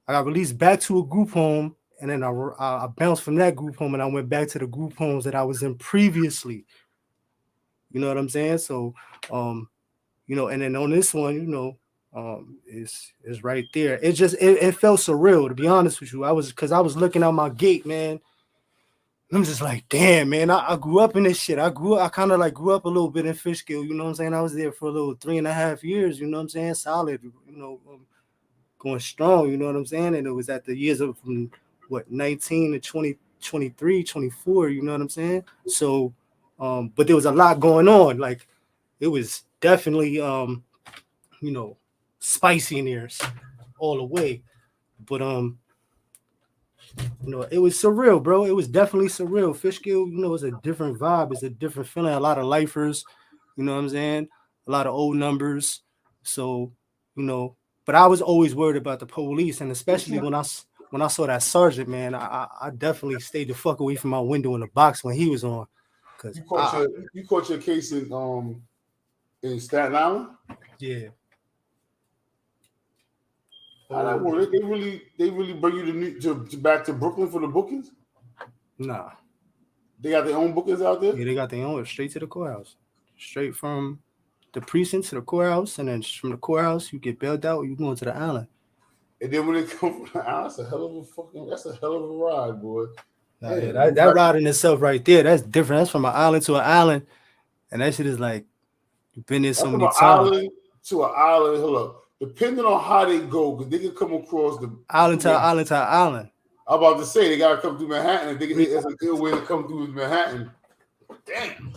back to a group home, and then I bounced from that group home, and I went back to the group homes that I was in previously. You know what I'm saying? So, you know, and then on this one, you know, it's right there. It felt surreal, to be honest with you. I was looking out my gate, man. I'm just like, damn, man, I grew up in this shit. I kind of like grew up a little bit in Fishkill, you know what I'm saying? I was there for a little 3.5 years, you know what I'm saying? Solid, you know, going strong, you know what I'm saying? And it was at the years of from 19 to 20, 23, 24, you know what I'm saying? So, but there was a lot going on. Like, it was definitely, you know, spicy in there all the way. But, you know, it was surreal, bro. It was definitely surreal. Fishkill, you know, it's a different vibe. It's a different feeling. A lot of lifers, you know what I'm saying? A lot of old numbers. So, you know, but I was always worried about the police, and especially when I saw that sergeant, man, I definitely stayed the fuck away from my window in the box when he was on. Cause you caught your case in Staten Island? Yeah. How that work? They really bring you to back to Brooklyn for the bookings? Nah. They got their own bookings out there? Yeah, they got their own, straight to the courthouse. Straight from the precinct to the courthouse, and then from the courthouse you get bailed out, you go into the island. And then when they come from the island, that's a hell of a ride, boy. Nah, yeah, that ride in itself right there, that's different. That's from an island to an island, and that shit is like, you've been there so many times. Island to an island, hold up. Depending on how they go, because they can come across the island to island to island. I'm about to say they gotta come through Manhattan. If it's a good way to come through Manhattan. Damn.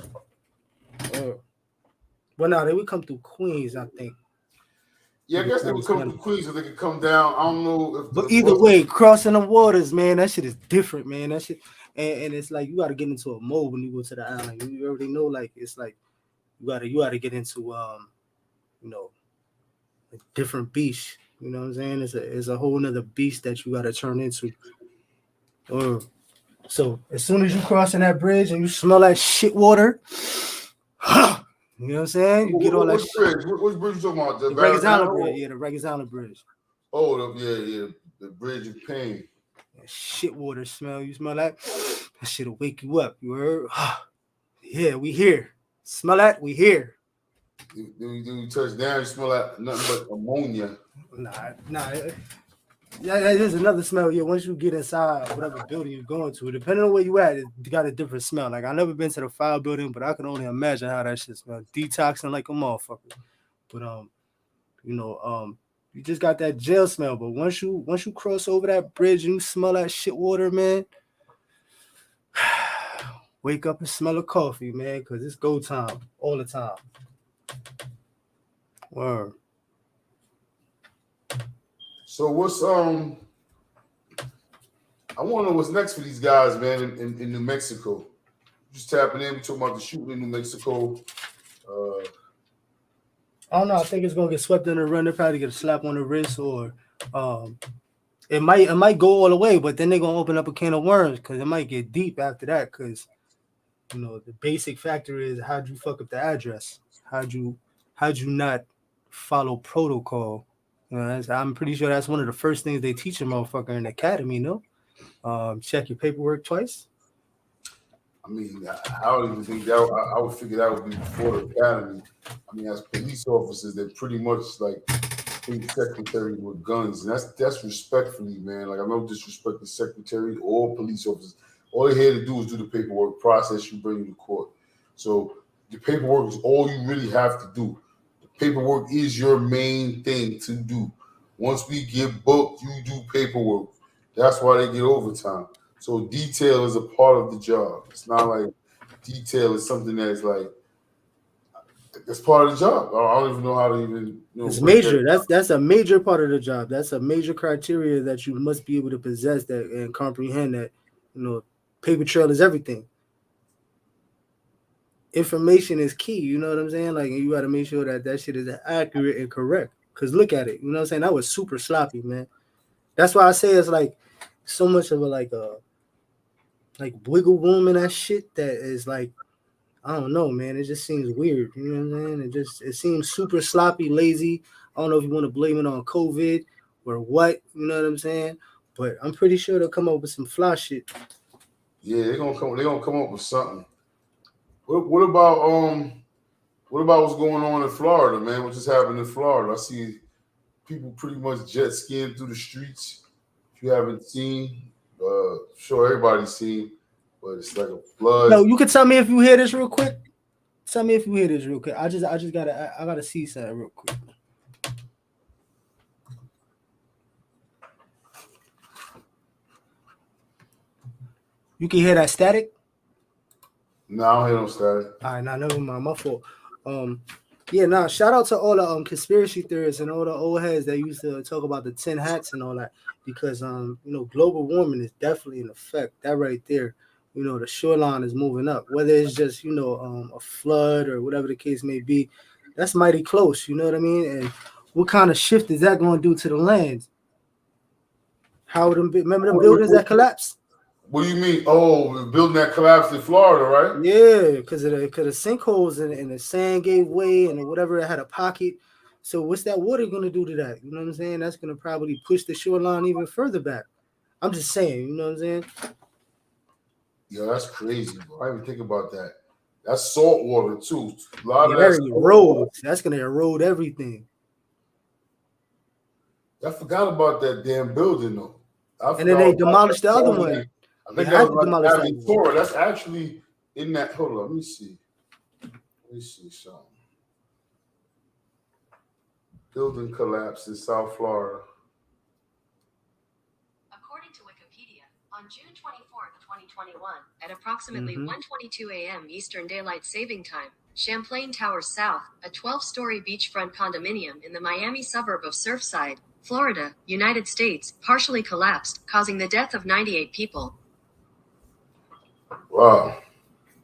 Well, no, they would come through Queens, I think. Yeah, I guess they would come through Queens, so they could come down. I don't know if. But either way, crossing the waters, man, that shit is different, man. That shit, and it's like you got to get into a mode when you go to the island. You already know, like it's like you gotta get into you know, a different beast. You know what I'm saying? It's a whole nother beast that you gotta turn into. So as soon as you crossing that bridge and you smell that shit water, you know what I'm saying? You get all that shit. Which bridge you talking about? The Regis Island Bridge. Yeah, the Regis Island Bridge. Oh, yeah. The Bridge of Pain. That shit water smell. You smell that? That shit'll wake you up. You heard? Yeah, we here. Smell that? We here. Then you touch down, you smell like nothing but ammonia. Nah. Yeah, there's another smell. Yeah, once you get inside whatever building you're going to, depending on where you at, it got a different smell. Like I never been to the fire building, but I can only imagine how that shit smells. Detoxing like a motherfucker. But you know, you just got that jail smell. But once you cross over that bridge and you smell that shit water, man, wake up and smell of coffee, man, because it's go time all the time. Word. So what's I want to know what's next for these guys, man, in New Mexico. Just tapping in, we talking about the shooting in New Mexico. I don't know. I think it's gonna get swept in the run. They'll probably get a slap on the wrist, or it might go all the way, but then they're gonna open up a can of worms because it might get deep after that. Because you know the basic factor is how'd you fuck up the address? How'd you not follow protocol? You know, I'm pretty sure that's one of the first things they teach a motherfucker in the academy. No, check your paperwork twice. I mean, I don't even think that. I would figure that would be before the academy. I mean, as police officers, they're pretty much like state secretaries with guns, and that's respectfully, man. Like I don't disrespect the secretary or police officers. All they're here to do is do the paperwork, process you, bring you to court. So the paperwork is all you really have to do. Paperwork is your main thing to do. Once we get booked, you do paperwork. That's why they get overtime. So detail is a part of the job. It's not like detail is something that's like it's part of the job. I don't even know how to even It's break major. that. That's a major part of the job. That's a major criteria that you must be able to possess that and comprehend that, paper trail is everything. Information is key, you know what I'm saying? Like, and you got to make sure that shit is accurate and correct. Cause look at it, you know what I'm saying? That was super sloppy, man. That's why I say it's like so much of a like wiggle room in that shit that is like, I don't know, man. It just seems weird, you know what I'm saying? It seems super sloppy, lazy. I don't know if you want to blame it on COVID or what, you know what I'm saying? But I'm pretty sure they'll come up with some fly shit. Yeah, they're gonna come up with something. What about what's going on in Florida, man? What just happened in Florida? I see people pretty much jet skiing through the streets. If you haven't seen, sure everybody's seen, but it's like a flood. No, you can tell me if you hear this real quick. Tell me if you hear this real quick. I just gotta see something real quick. You can hear that static? No, I don't hear no static. All right, now never mind. My fault. Yeah, shout out to all the conspiracy theorists and all the old heads that used to talk about the 10 hats and all that, because global warming is definitely in effect. That right there, the shoreline is moving up. Whether it's just a flood or whatever the case may be, that's mighty close. You know what I mean? And what kind of shift is that going to do to the land? How remember the buildings that collapsed? What do you mean? Oh, the building that collapsed in Florida, right? Yeah, because of the sinkholes and the sand gave way and whatever it had a pocket. So what's that water going to do to that? You know what I'm saying? That's going to probably push the shoreline even further back. I'm just saying, you know what I'm saying? Yeah, that's crazy, bro. I didn't even think about that. That's salt water too. A lot of That that erodes. That's going to erode everything. I forgot about that damn building though. And then they demolished the other one. I think that was like Aventura. That's actually in that. Hold on, let me see something. Building collapse in South Florida. According to Wikipedia, on June 24th, 2021, at approximately 1:22 a.m. Eastern Daylight Saving Time, Champlain Towers South, a 12-story beachfront condominium in the Miami suburb of Surfside, Florida, United States, partially collapsed, causing the death of 98 people. Wow.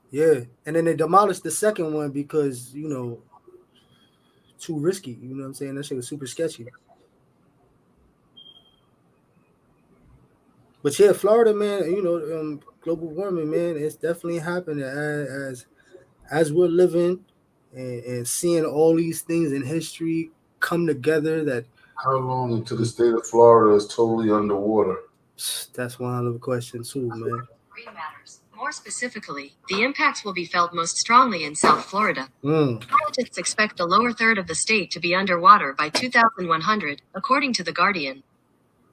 Yeah, and then they demolished the second one because, too risky. You know what I'm saying? That shit was super sketchy. But yeah, Florida, man, global warming, man, it's definitely happening as we're living and seeing all these things in history come together. That how long until the state of Florida is totally underwater? That's one of the questions too, man. Green matters. More specifically, the impacts will be felt most strongly in South Florida. Scientists expect the lower third of the state to be underwater by 2100, according to The Guardian.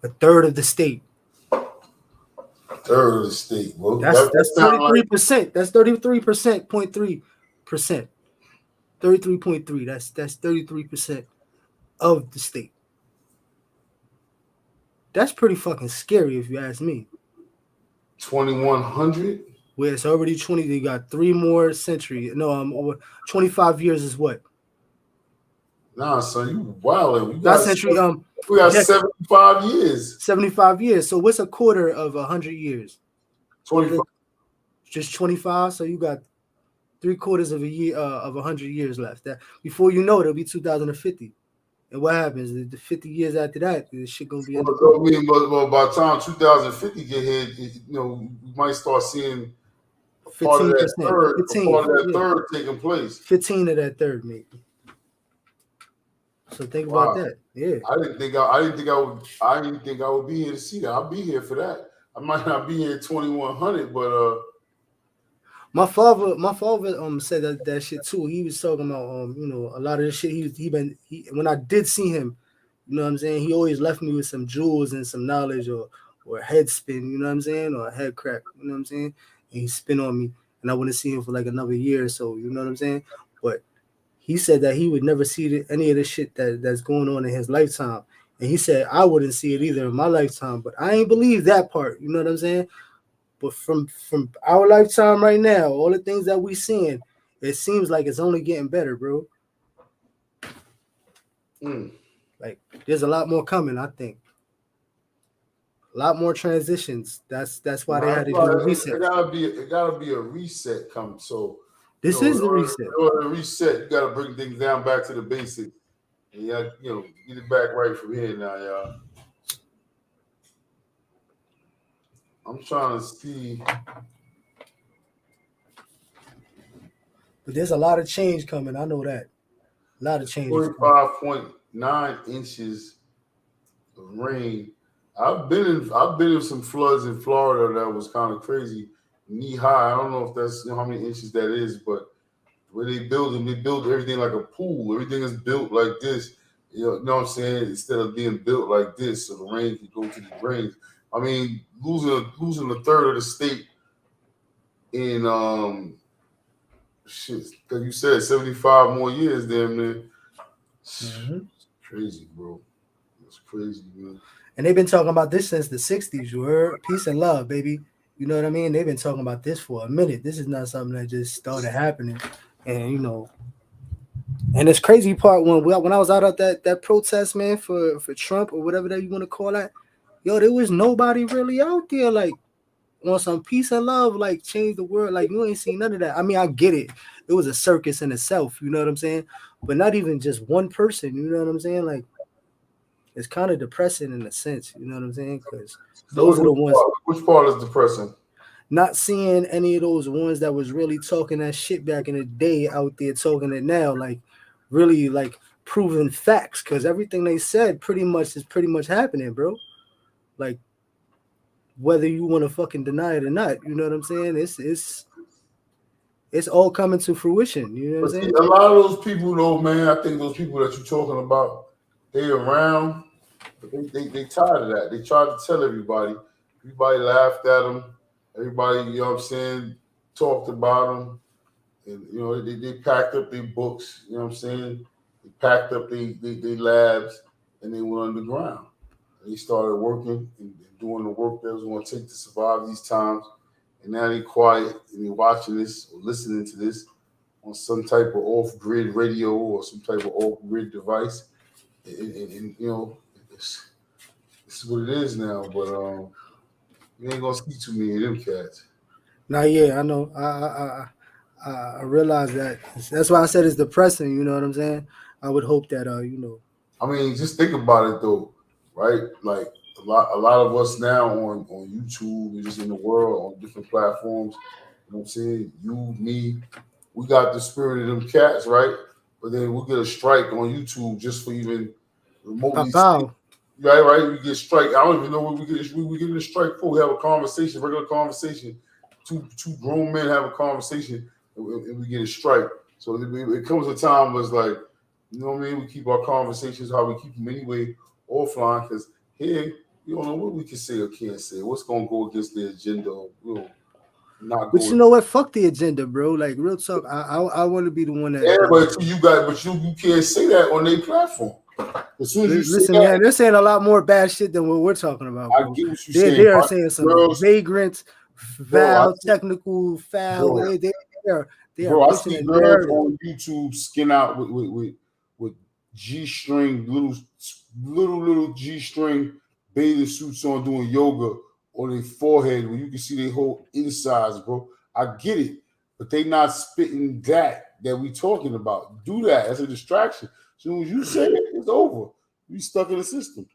A third of the state. Third of the state. Well, that's 33%. That's 33%, 0.3%. 33.3. That's 33% of the state. That's pretty fucking scary if you ask me. 2100? Where it's already 20, they got 3 more centuries. No, 25 years is what? Nah, son, you wildin'. Not century. We got 75 years. 75 years. So what's a quarter of 100 years? 25. Just 25. So you got 3/4 of a year of 100 years left. That before you know it, it'll be 2050. And what happens? The 50 years after that, this shit gonna be. Well, by the time 2050 get here, you might start seeing 15%. part of that third taking place. 15 of that third, maybe. So think about that. Yeah. I didn't think I would be here to see that. I'll be here for that. I might not be here at 2100, but my father said that shit too. He was talking about a lot of the shit he when I did see him, you know what I'm saying, he always left me with some jewels and some knowledge or a head spin, you know what I'm saying, or a head crack, you know what I'm saying? And he spin on me and I wouldn't see him for like another year or so, you know what I'm saying? But he said that he would never see any of the shit that's going on in his lifetime. And he said I wouldn't see it either in my lifetime, but I ain't believe that part. You know what I'm saying? But from our lifetime right now, all the things that we seeing, it seems like it's only getting better, bro. Like there's a lot more coming, I think. A lot more transitions. That's why they had to do a reset. It gotta be a reset coming. So This is the reset. In order to reset, you gotta bring things down back to the basics. And get it back right from here now, y'all. I'm trying to see. But there's a lot of change coming. I know that. A lot of change. 45.9 inches of rain. I've been in some floods in Florida that was kind of crazy, knee high. I don't know if that's how many inches that is, but where they build everything like a pool. Everything is built like this. You know what I'm saying? Instead of being built like this, so the rain can go to the drains. I mean, losing a third of the state in shit, like you said, 75 more years, damn man. Mm-hmm. It's crazy, bro. It's crazy, man. And they've been talking about this since the 60s, you heard? Peace and love, baby. You know what I mean? They've been talking about this for a minute. This is not something that just started happening. And, and this crazy part, when I was out at that protest, man, for Trump or whatever that you want to call that, yo, there was nobody really out there, like, on some peace and love, like, change the world. Like, you ain't seen none of that. I mean, I get it. It was a circus in itself, you know what I'm saying? But not even just one person, you know what I'm saying? Like, it's kind of depressing in a sense, you know what I'm saying? Because those are the ones. Which part is depressing? Not seeing any of those ones that was really talking that shit back in the day out there talking it now, like really like proving facts. Because everything they said pretty much happening, bro. Like whether you want to fucking deny it or not, you know what I'm saying? It's all coming to fruition. You know what I'm saying? A lot of those people, though, man. I think those people that you're talking about, they around, but they tired of that. They tried to tell everybody. Everybody laughed at them. Everybody, you know what I'm saying, talked about them. And, they packed up their books, you know what I'm saying? They packed up their labs, and they went underground. And they started working and doing the work that was going to take to survive these times. And now they're quiet, and they're watching this or listening to this on some type of off-grid radio or some type of off-grid device. And this is what it is now. But you ain't gonna see too many of them cats. Nah, yeah, I know. I realize that. That's why I said it's depressing. You know what I'm saying? I would hope that I mean, just think about it though, right? Like a lot of us now on YouTube, we're just in the world on different platforms. You know what I'm saying? You, me, we got the spirit of them cats, right? But then we'll get a strike on YouTube just for even remotely. Right. We get strike. I don't even know what we get a strike for. We have a conversation, regular conversation. Two grown men have a conversation, and we get a strike. So it comes a time where it's like, you know what I mean? We keep our conversations how we keep them anyway offline, because here we don't know what we can say or can't say. What's gonna go against the agenda? But you know what? Fuck the agenda, bro. Like real talk. I want to be the one that. Yeah, but you can't say that on their platform. As soon as you listen, man, they're saying a lot more bad shit than what we're talking about. Bro. I get what you're saying. They are saying some vagrant, foul, technical, foul. They are I see girls on YouTube skin out with G-string, little G-string bathing suits on, doing yoga on their forehead where you can see their whole insides, bro. I get it, but they not spitting that we talking about. Do that as a distraction. As soon as you say it, it's over. You stuck in the system.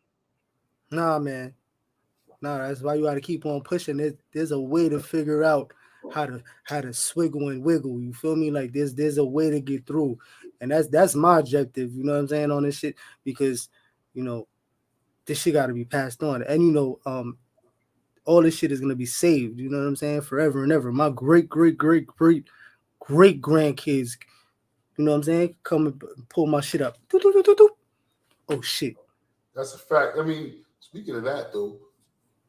Nah, man. Nah, that's why you got to keep on pushing. There's a way to figure out how to swiggle and wiggle. You feel me? Like there's a way to get through, and that's my objective. You know what I'm saying on this shit, because this shit got to be passed on, and all this shit is gonna be saved. You know what I'm saying? Forever and ever. My great grandkids. You know what I'm saying? Come and pull my shit up. Oh shit. That's a fact. I mean, speaking of that though,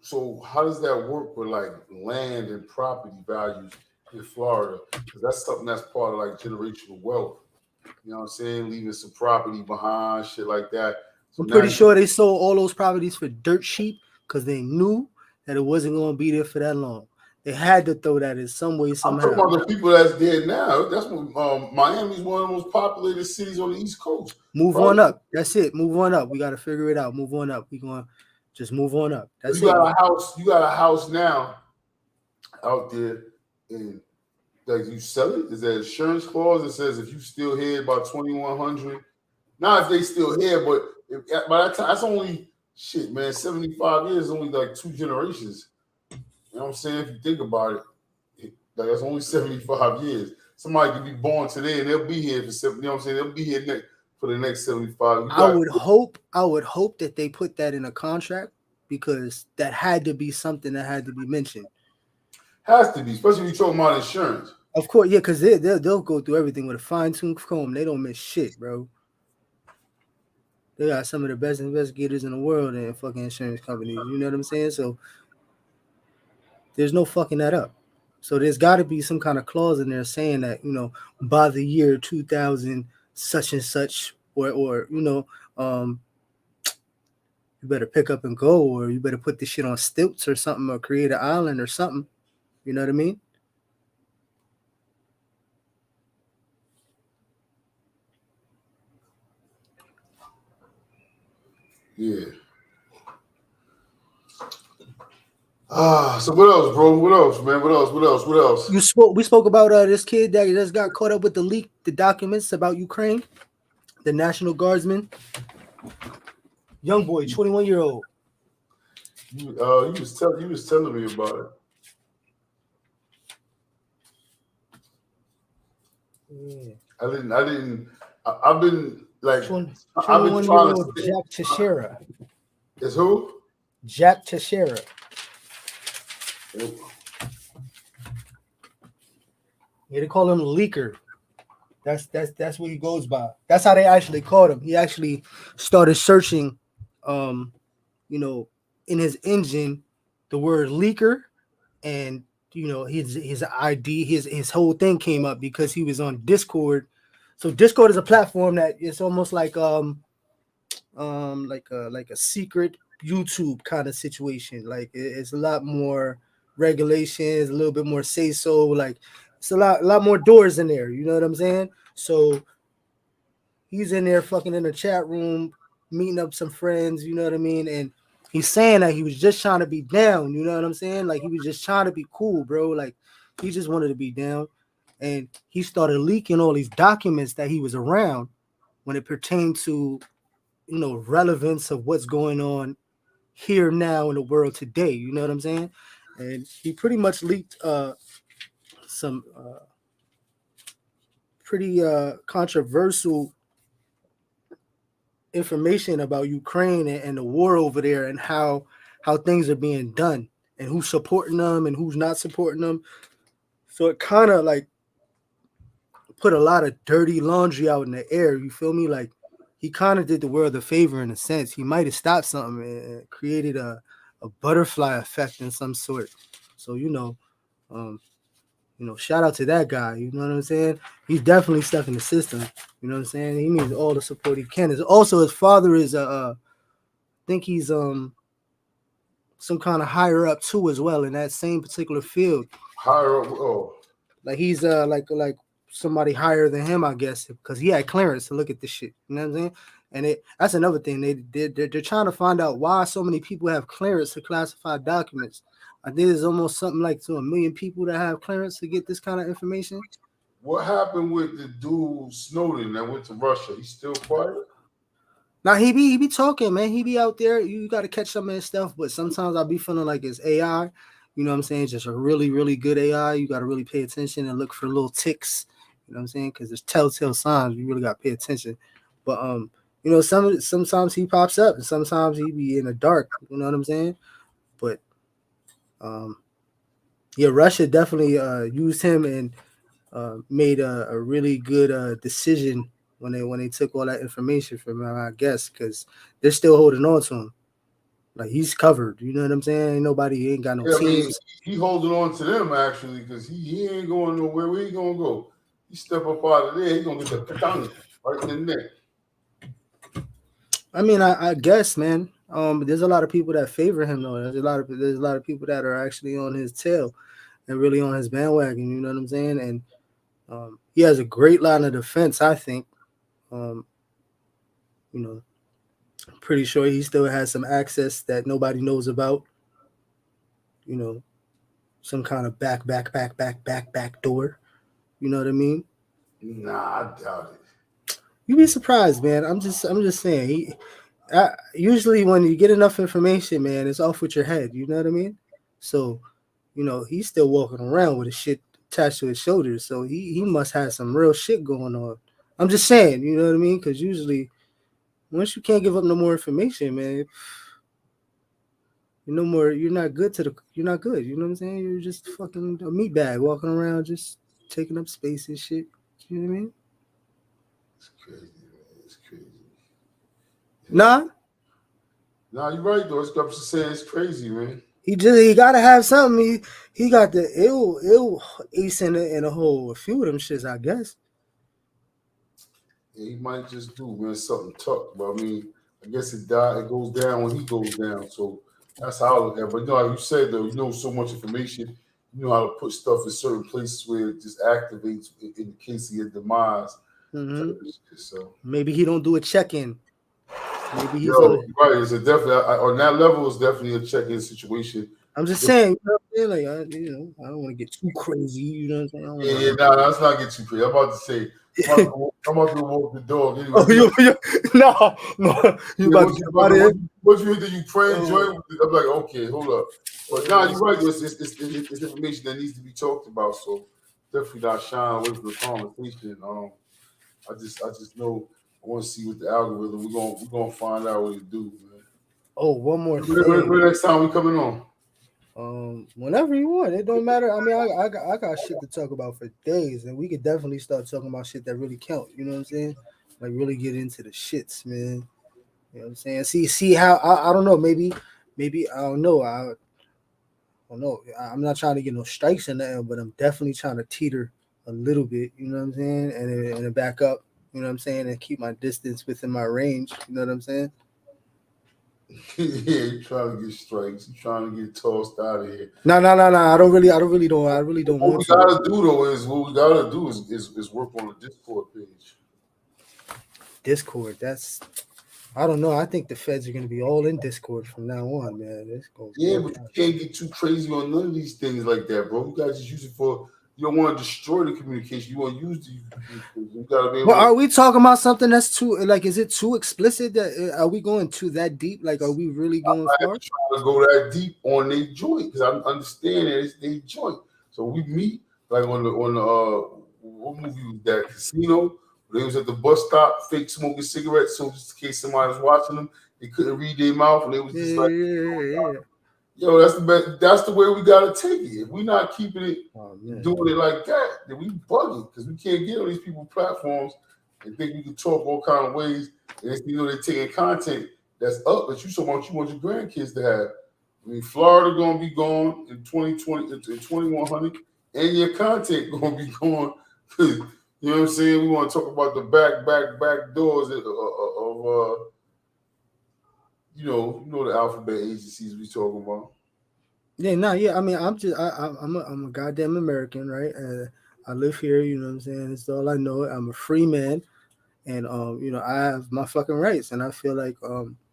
so how does that work with like land and property values in Florida? Because that's something that's part of like generational wealth. You know what I'm saying? Leaving some property behind, shit like that. So I'm now pretty sure they sold all those properties for dirt cheap because they knew that it wasn't going to be there for that long. They had to throw that in some way, I'm somehow. talking about the people that's there now. That's what Miami's one of the most populated cities on the East Coast. Move Right? on up. That's it. Move on up. We got to figure it out. Move on up. We going to just move on up. That's You it. got a house. You got a house now out there, and like you sell it. Is there an insurance clause that says if you still here by 2100? Not if they still here, but by that time, that's only shit, man. 75 years is only like 2 generations. You know what I'm saying? If you think about it, like that's only 75 years. Somebody could be born today and they'll be here for 70. You know what I'm saying? They'll be here for the next 75. I would hope that they put that in a contract because that had to be something that had to be mentioned. Has to be, especially if you're talking about insurance. Of course, yeah, because they'll go through everything with a fine-tooth comb. They don't miss shit, bro. They got some of the best investigators in the world and fucking insurance companies. You know what I'm saying? So there's no fucking that up. So there's got to be some kind of clause in there saying that, you know, by the year 2000, such and such, or you know, you better pick up and go, or you better put this shit on stilts or something, or create an island or something. You know what I mean? Yeah. So what else, bro? What else, man? What else? We spoke about this kid that just got caught up with the documents about Ukraine, the National Guardsman, young boy, 21-year-old. You was telling me about it. Yeah. I've been like, I've been trying to. Jack Teixeira. Is who? Jack Teixeira. Yeah, they call him Leaker. That's what he goes by. That's how they actually called him. He actually started searching, you know, in his engine, the word leaker, and you know his ID, his whole thing came up because he was on Discord. So Discord is a platform that it's almost like a secret YouTube kind of situation. Like it's a lot more regulations, a little bit more say so. Like it's a lot more doors in there. You know what I'm saying? So he's in there fucking in the chat room, meeting up some friends. You know what I mean? And he's saying that he was just trying to be down. You know what I'm saying? Like he was just trying to be cool, bro. Like he just wanted to be down. And he started leaking all these documents that he was around when it pertained to, you know, relevance of what's going on here now in the world today. You know what I'm saying? And he pretty much leaked some pretty controversial information about Ukraine and the war over there and how things are being done and who's supporting them and who's not supporting them. So it kind of like put a lot of dirty laundry out in the air. You feel me? Like he kind of did the world a favor in a sense. He might have stopped something and created a butterfly effect in some sort. So, you know, shout out to that guy. You know what I'm saying? He's definitely stuck in the system. You know what I'm saying? He needs all the support he can. Also, his father is I think he's some kind of higher up too as well in that same particular field. Higher up, oh. Like he's like somebody higher than him, I guess, because he had clearance to look at this shit. You know what I'm saying? And that's another thing. They're trying to find out why so many people have clearance to classify documents. I think there's almost something like to 1 million people that have clearance to get this kind of information. What happened with the dude Snowden that went to Russia? He's still quiet? Now he be talking, man. He be out there. You got to catch some of his stuff, but sometimes I be feeling like it's AI. You know what I'm saying? It's just a really, really good AI. You got to really pay attention and look for little ticks. You know what I'm saying? Because there's telltale signs. You really got to pay attention. But you know, sometimes he pops up and sometimes he be in the dark. You know what I'm saying? But yeah, Russia definitely used him and made a really good decision when they took all that information from him, I guess, because they're still holding on to him. Like he's covered. You know what I'm saying? He ain't got no teams. I mean, he holding on to them actually because he ain't going nowhere. Where he gonna go? He step up out of there, he gonna get the patang right in the neck. I mean, I guess, man. There's a lot of people that favor him though. There's a lot of people that are actually on his tail and really on his bandwagon. You know what I'm saying? And he has a great line of defense. I think. Um, you know, I'm pretty sure he still has some access that nobody knows about. You know, some kind of back door. You know what I mean? Nah, I doubt it. You'd be surprised, man. I'm just saying. Usually when you get enough information, man, it's off with your head. You know what I mean? So, he's still walking around with his shit attached to his shoulders. So he must have some real shit going on. I'm just saying, you know what I mean? Because usually, once you can't give up no more information, man, you're no more. You're not good to the. You're not good. You know what I'm saying? You're just fucking a meat bag walking around, just taking up space and shit. You know what I mean? It's crazy, man. It's crazy. Nah, Nah, you're right though. I'm just saying it's crazy, man. he gotta have something. He got the ill ace in a hole. A few of them shits, I guess. Yeah, he might just do, man, something tough. But I mean, I guess it goes down when he goes down. So that's how I look at it. But like you said though, you know so much information, you know how to put stuff in certain places where it just activates in the case of your demise. Hmm. So Maybe he don't do a check in. Maybe he's yo, on. you're right. It's a definitely on that level. It's definitely a check-in situation. I'm just saying, you know what I'm saying? Like, I don't want to get too crazy. You know what I'm saying? I don't Yeah, wanna, yeah, nah, let's not get too crazy. I'm about to say, I'm about to walk the dog anyway. oh, no, you Yeah, about to get out of here? once you hit the Ukraine Oh, joint, I'm like, okay, hold up. But nah, oh, you're right. It's information that needs to be talked about. So definitely not shying away from the conversation. I just know I want to see what the algorithm. We're gonna find out what it do, man. oh, one more When thing. next time we coming on? Whenever you want, it don't matter. I mean, I got shit to talk about for days, and we could definitely start talking about shit that really count. You know what I'm saying? Like really get into the shits, man. You know what I'm saying? See how I don't know. Maybe I don't know. I don't know. I'm not trying to get no strikes or nothing, but I'm definitely trying to teeter a little bit. You know what I'm saying? And then back up. You know what I'm saying? And keep my distance within my range. You know what I'm saying? Yeah, you trying to get strikes. You trying to get tossed out of here. No. I really don't What want we to. gotta do though is is work on the Discord page. Discord. I don't know. I think the feds are gonna be all in Discord from now on, man. It's gonna be Yeah, all but you kinds. can't get too crazy on none of these things like that, bro. You gotta just use it for. You don't want to destroy the communication. You want to use the communication. You gotta be able But to. are we talking about something that's too like? Is it too explicit? That are we going too that deep? Like, are we really going I have far? to try to go that deep on their joint because I understand that it's their joint. So we meet like on the what movie was that? Casino. They was at the bus stop, fake smoking cigarettes, so just in case somebody was watching them, they couldn't read their mouth, and they was just like, Yeah. "Yo, that's the best. That's the way we gotta take it. If we not keeping it Oh and man. doing it like that, then we bugging because we can't get on these people's platforms and think we can talk all kind of ways. And it's, they're taking content that's up that you want your grandkids to have. I mean, Florida gonna be gone in 2020 in 2100, and your content gonna be gone. You know what I'm saying? We want to talk about the back doors of you know the alphabet agencies we talking about. Yeah. I mean, I'm a goddamn American, right? I live here. You know what I'm saying? It's all I know. I'm a free man, and I have my fucking rights, and I feel like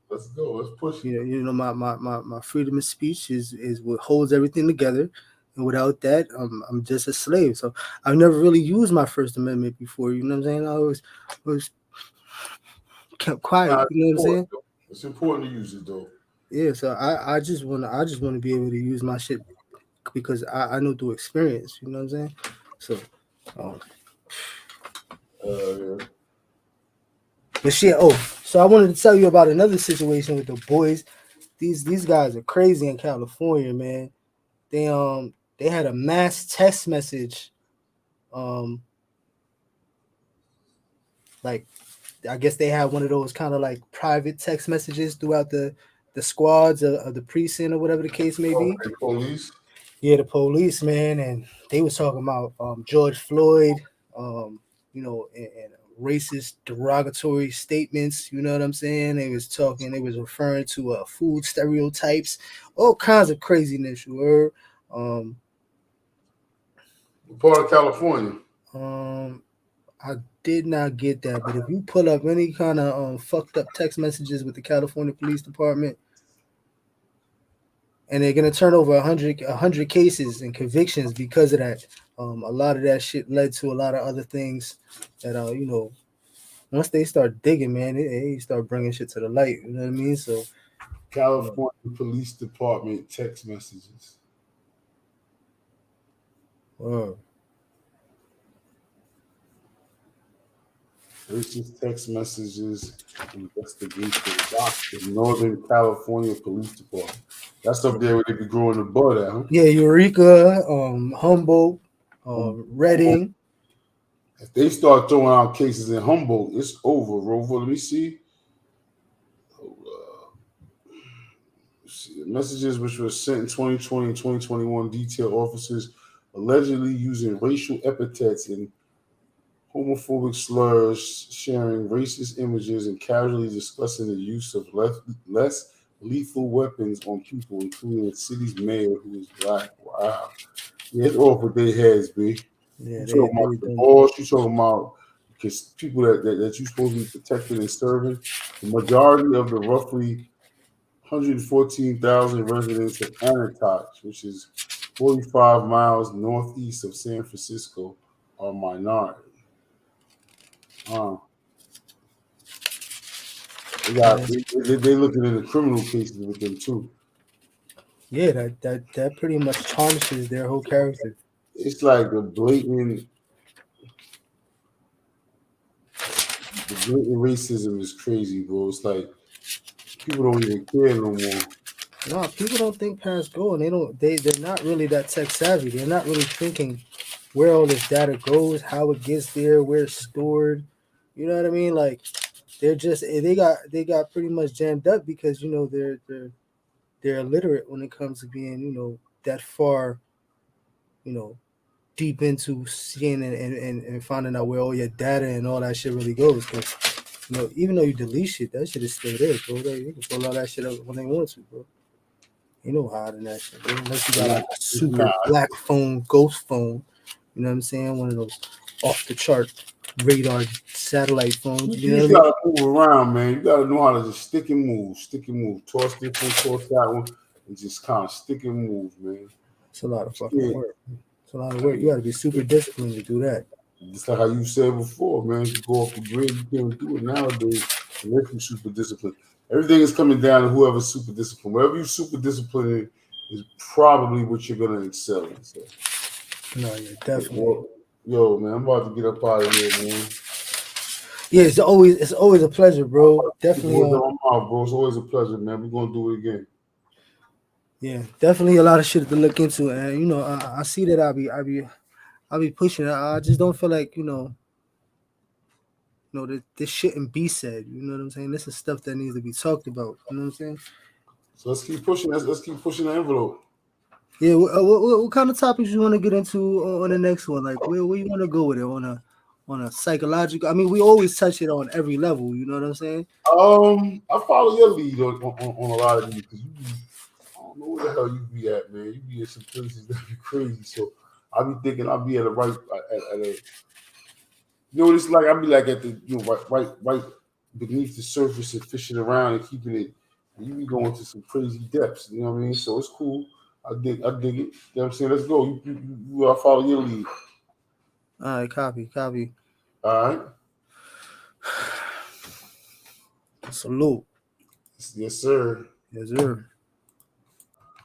Let's go. Let's push it. my freedom of speech is what holds everything together, and without that, I'm just a slave. So I've never really used my First Amendment before. You know what I'm saying? I always kept Nah, quiet. it's You know what I'm important, saying? though. It's important to use it though. Yeah. So I just want to be able to use my shit because I know through experience. You know what I'm saying? So. Um, Yeah. but shit. Oh, so I wanted to tell you about another situation with the boys. These guys are crazy in California, man. They had a mass text message, um, like I guess they had one of those kind of like private text messages throughout the squads of the precinct or whatever the case may be. Okay, police. Yeah, the police, man, and they was talking about George Floyd, and racist, derogatory statements. You know what I'm saying? They was referring to food stereotypes, all kinds of craziness. You heard? Part of California. I did not get that, but if you pull up any kind of fucked up text messages with the California Police Department, and they're gonna turn over 100 cases and convictions because of that. A lot of that shit led to a lot of other things that once they start digging, man, they start bringing shit to the light. You know what I mean? So California Police Department text messages. Racist text messages investigation locked the Northern California Police Department. That's up there where they be growing the bud at, huh? Yeah, Eureka, Humboldt, Reading. If they start throwing out cases in Humboldt, it's over, Rover. Let me see. Messages which were sent in 2020 and 2021 detail officers allegedly using racial epithets and homophobic slurs, sharing racist images, and casually discussing the use of less lethal weapons on people, including the city's mayor, who is black. Wow. Yeah, it's off with their heads, B. Yeah, You talking about the boss, you talking about because people that you're supposed to be protecting and serving. The majority of the roughly 114,000 residents of Anacostia, which is 45 miles northeast of San Francisco, are minority. They looking into criminal cases with them too. Yeah, that pretty much tarnishes their whole character. It's like the blatant racism is crazy, bro. It's like people don't even care no more. No, people don't think past go, and they're not really that tech savvy. They're not really thinking where all this data goes, how it gets there, where it's stored. You know what I mean? Like they got pretty much jammed up because they're illiterate when it comes to being that far deep into seeing and finding out where all your data and all that shit really goes. Because even though you delete shit, that shit is still there, bro. You can pull all that shit up when they want to, bro. You know hiding that shit, bro. Unless you got like a super black phone, ghost phone. You know what I'm saying? One of those off the chart radar satellite phones. You just gotta move around, man. You gotta know how to just stick and move. Toss this one, toss that one, and just kind of stick and move, man. It's a lot of fucking work. It's a lot of work. You gotta be super disciplined to do that. Just like how you said before, man. If you go off the grid, you can't do it nowadays unless you're super disciplined. Everything is coming down to whoever's super disciplined. Whatever you're super disciplined in is probably what you're gonna excel in. So. No, yeah, definitely. Well, yo, man, I'm about to get up out of here, man. Yeah, it's always a pleasure, bro. Definitely. Bro. It's always a pleasure, man. We're gonna do it again. Yeah, definitely a lot of shit to look into, and I see that I'll be pushing it. I just don't feel like this shouldn't be said. You know what I'm saying? This is stuff that needs to be talked about. You know what I'm saying? So let's keep pushing. Let's keep pushing the envelope. Yeah. What kind of topics you want to get into on the next one? Like where you want to go with it on a psychological? I mean, we always touch it on every level. You know what I'm saying? I follow your lead on a lot of these because I don't know where the hell you be at, man. You be in some places that be crazy. So I be thinking I'll be at a it's like I'll be like at the right beneath the surface and fishing around and keeping it. You be going to some crazy depths. You know what I mean? So it's cool. I dig it. You know what I'm saying? Let's go. You follow your lead. All right, copy. All right. Salute. Yes, sir. Yes, sir.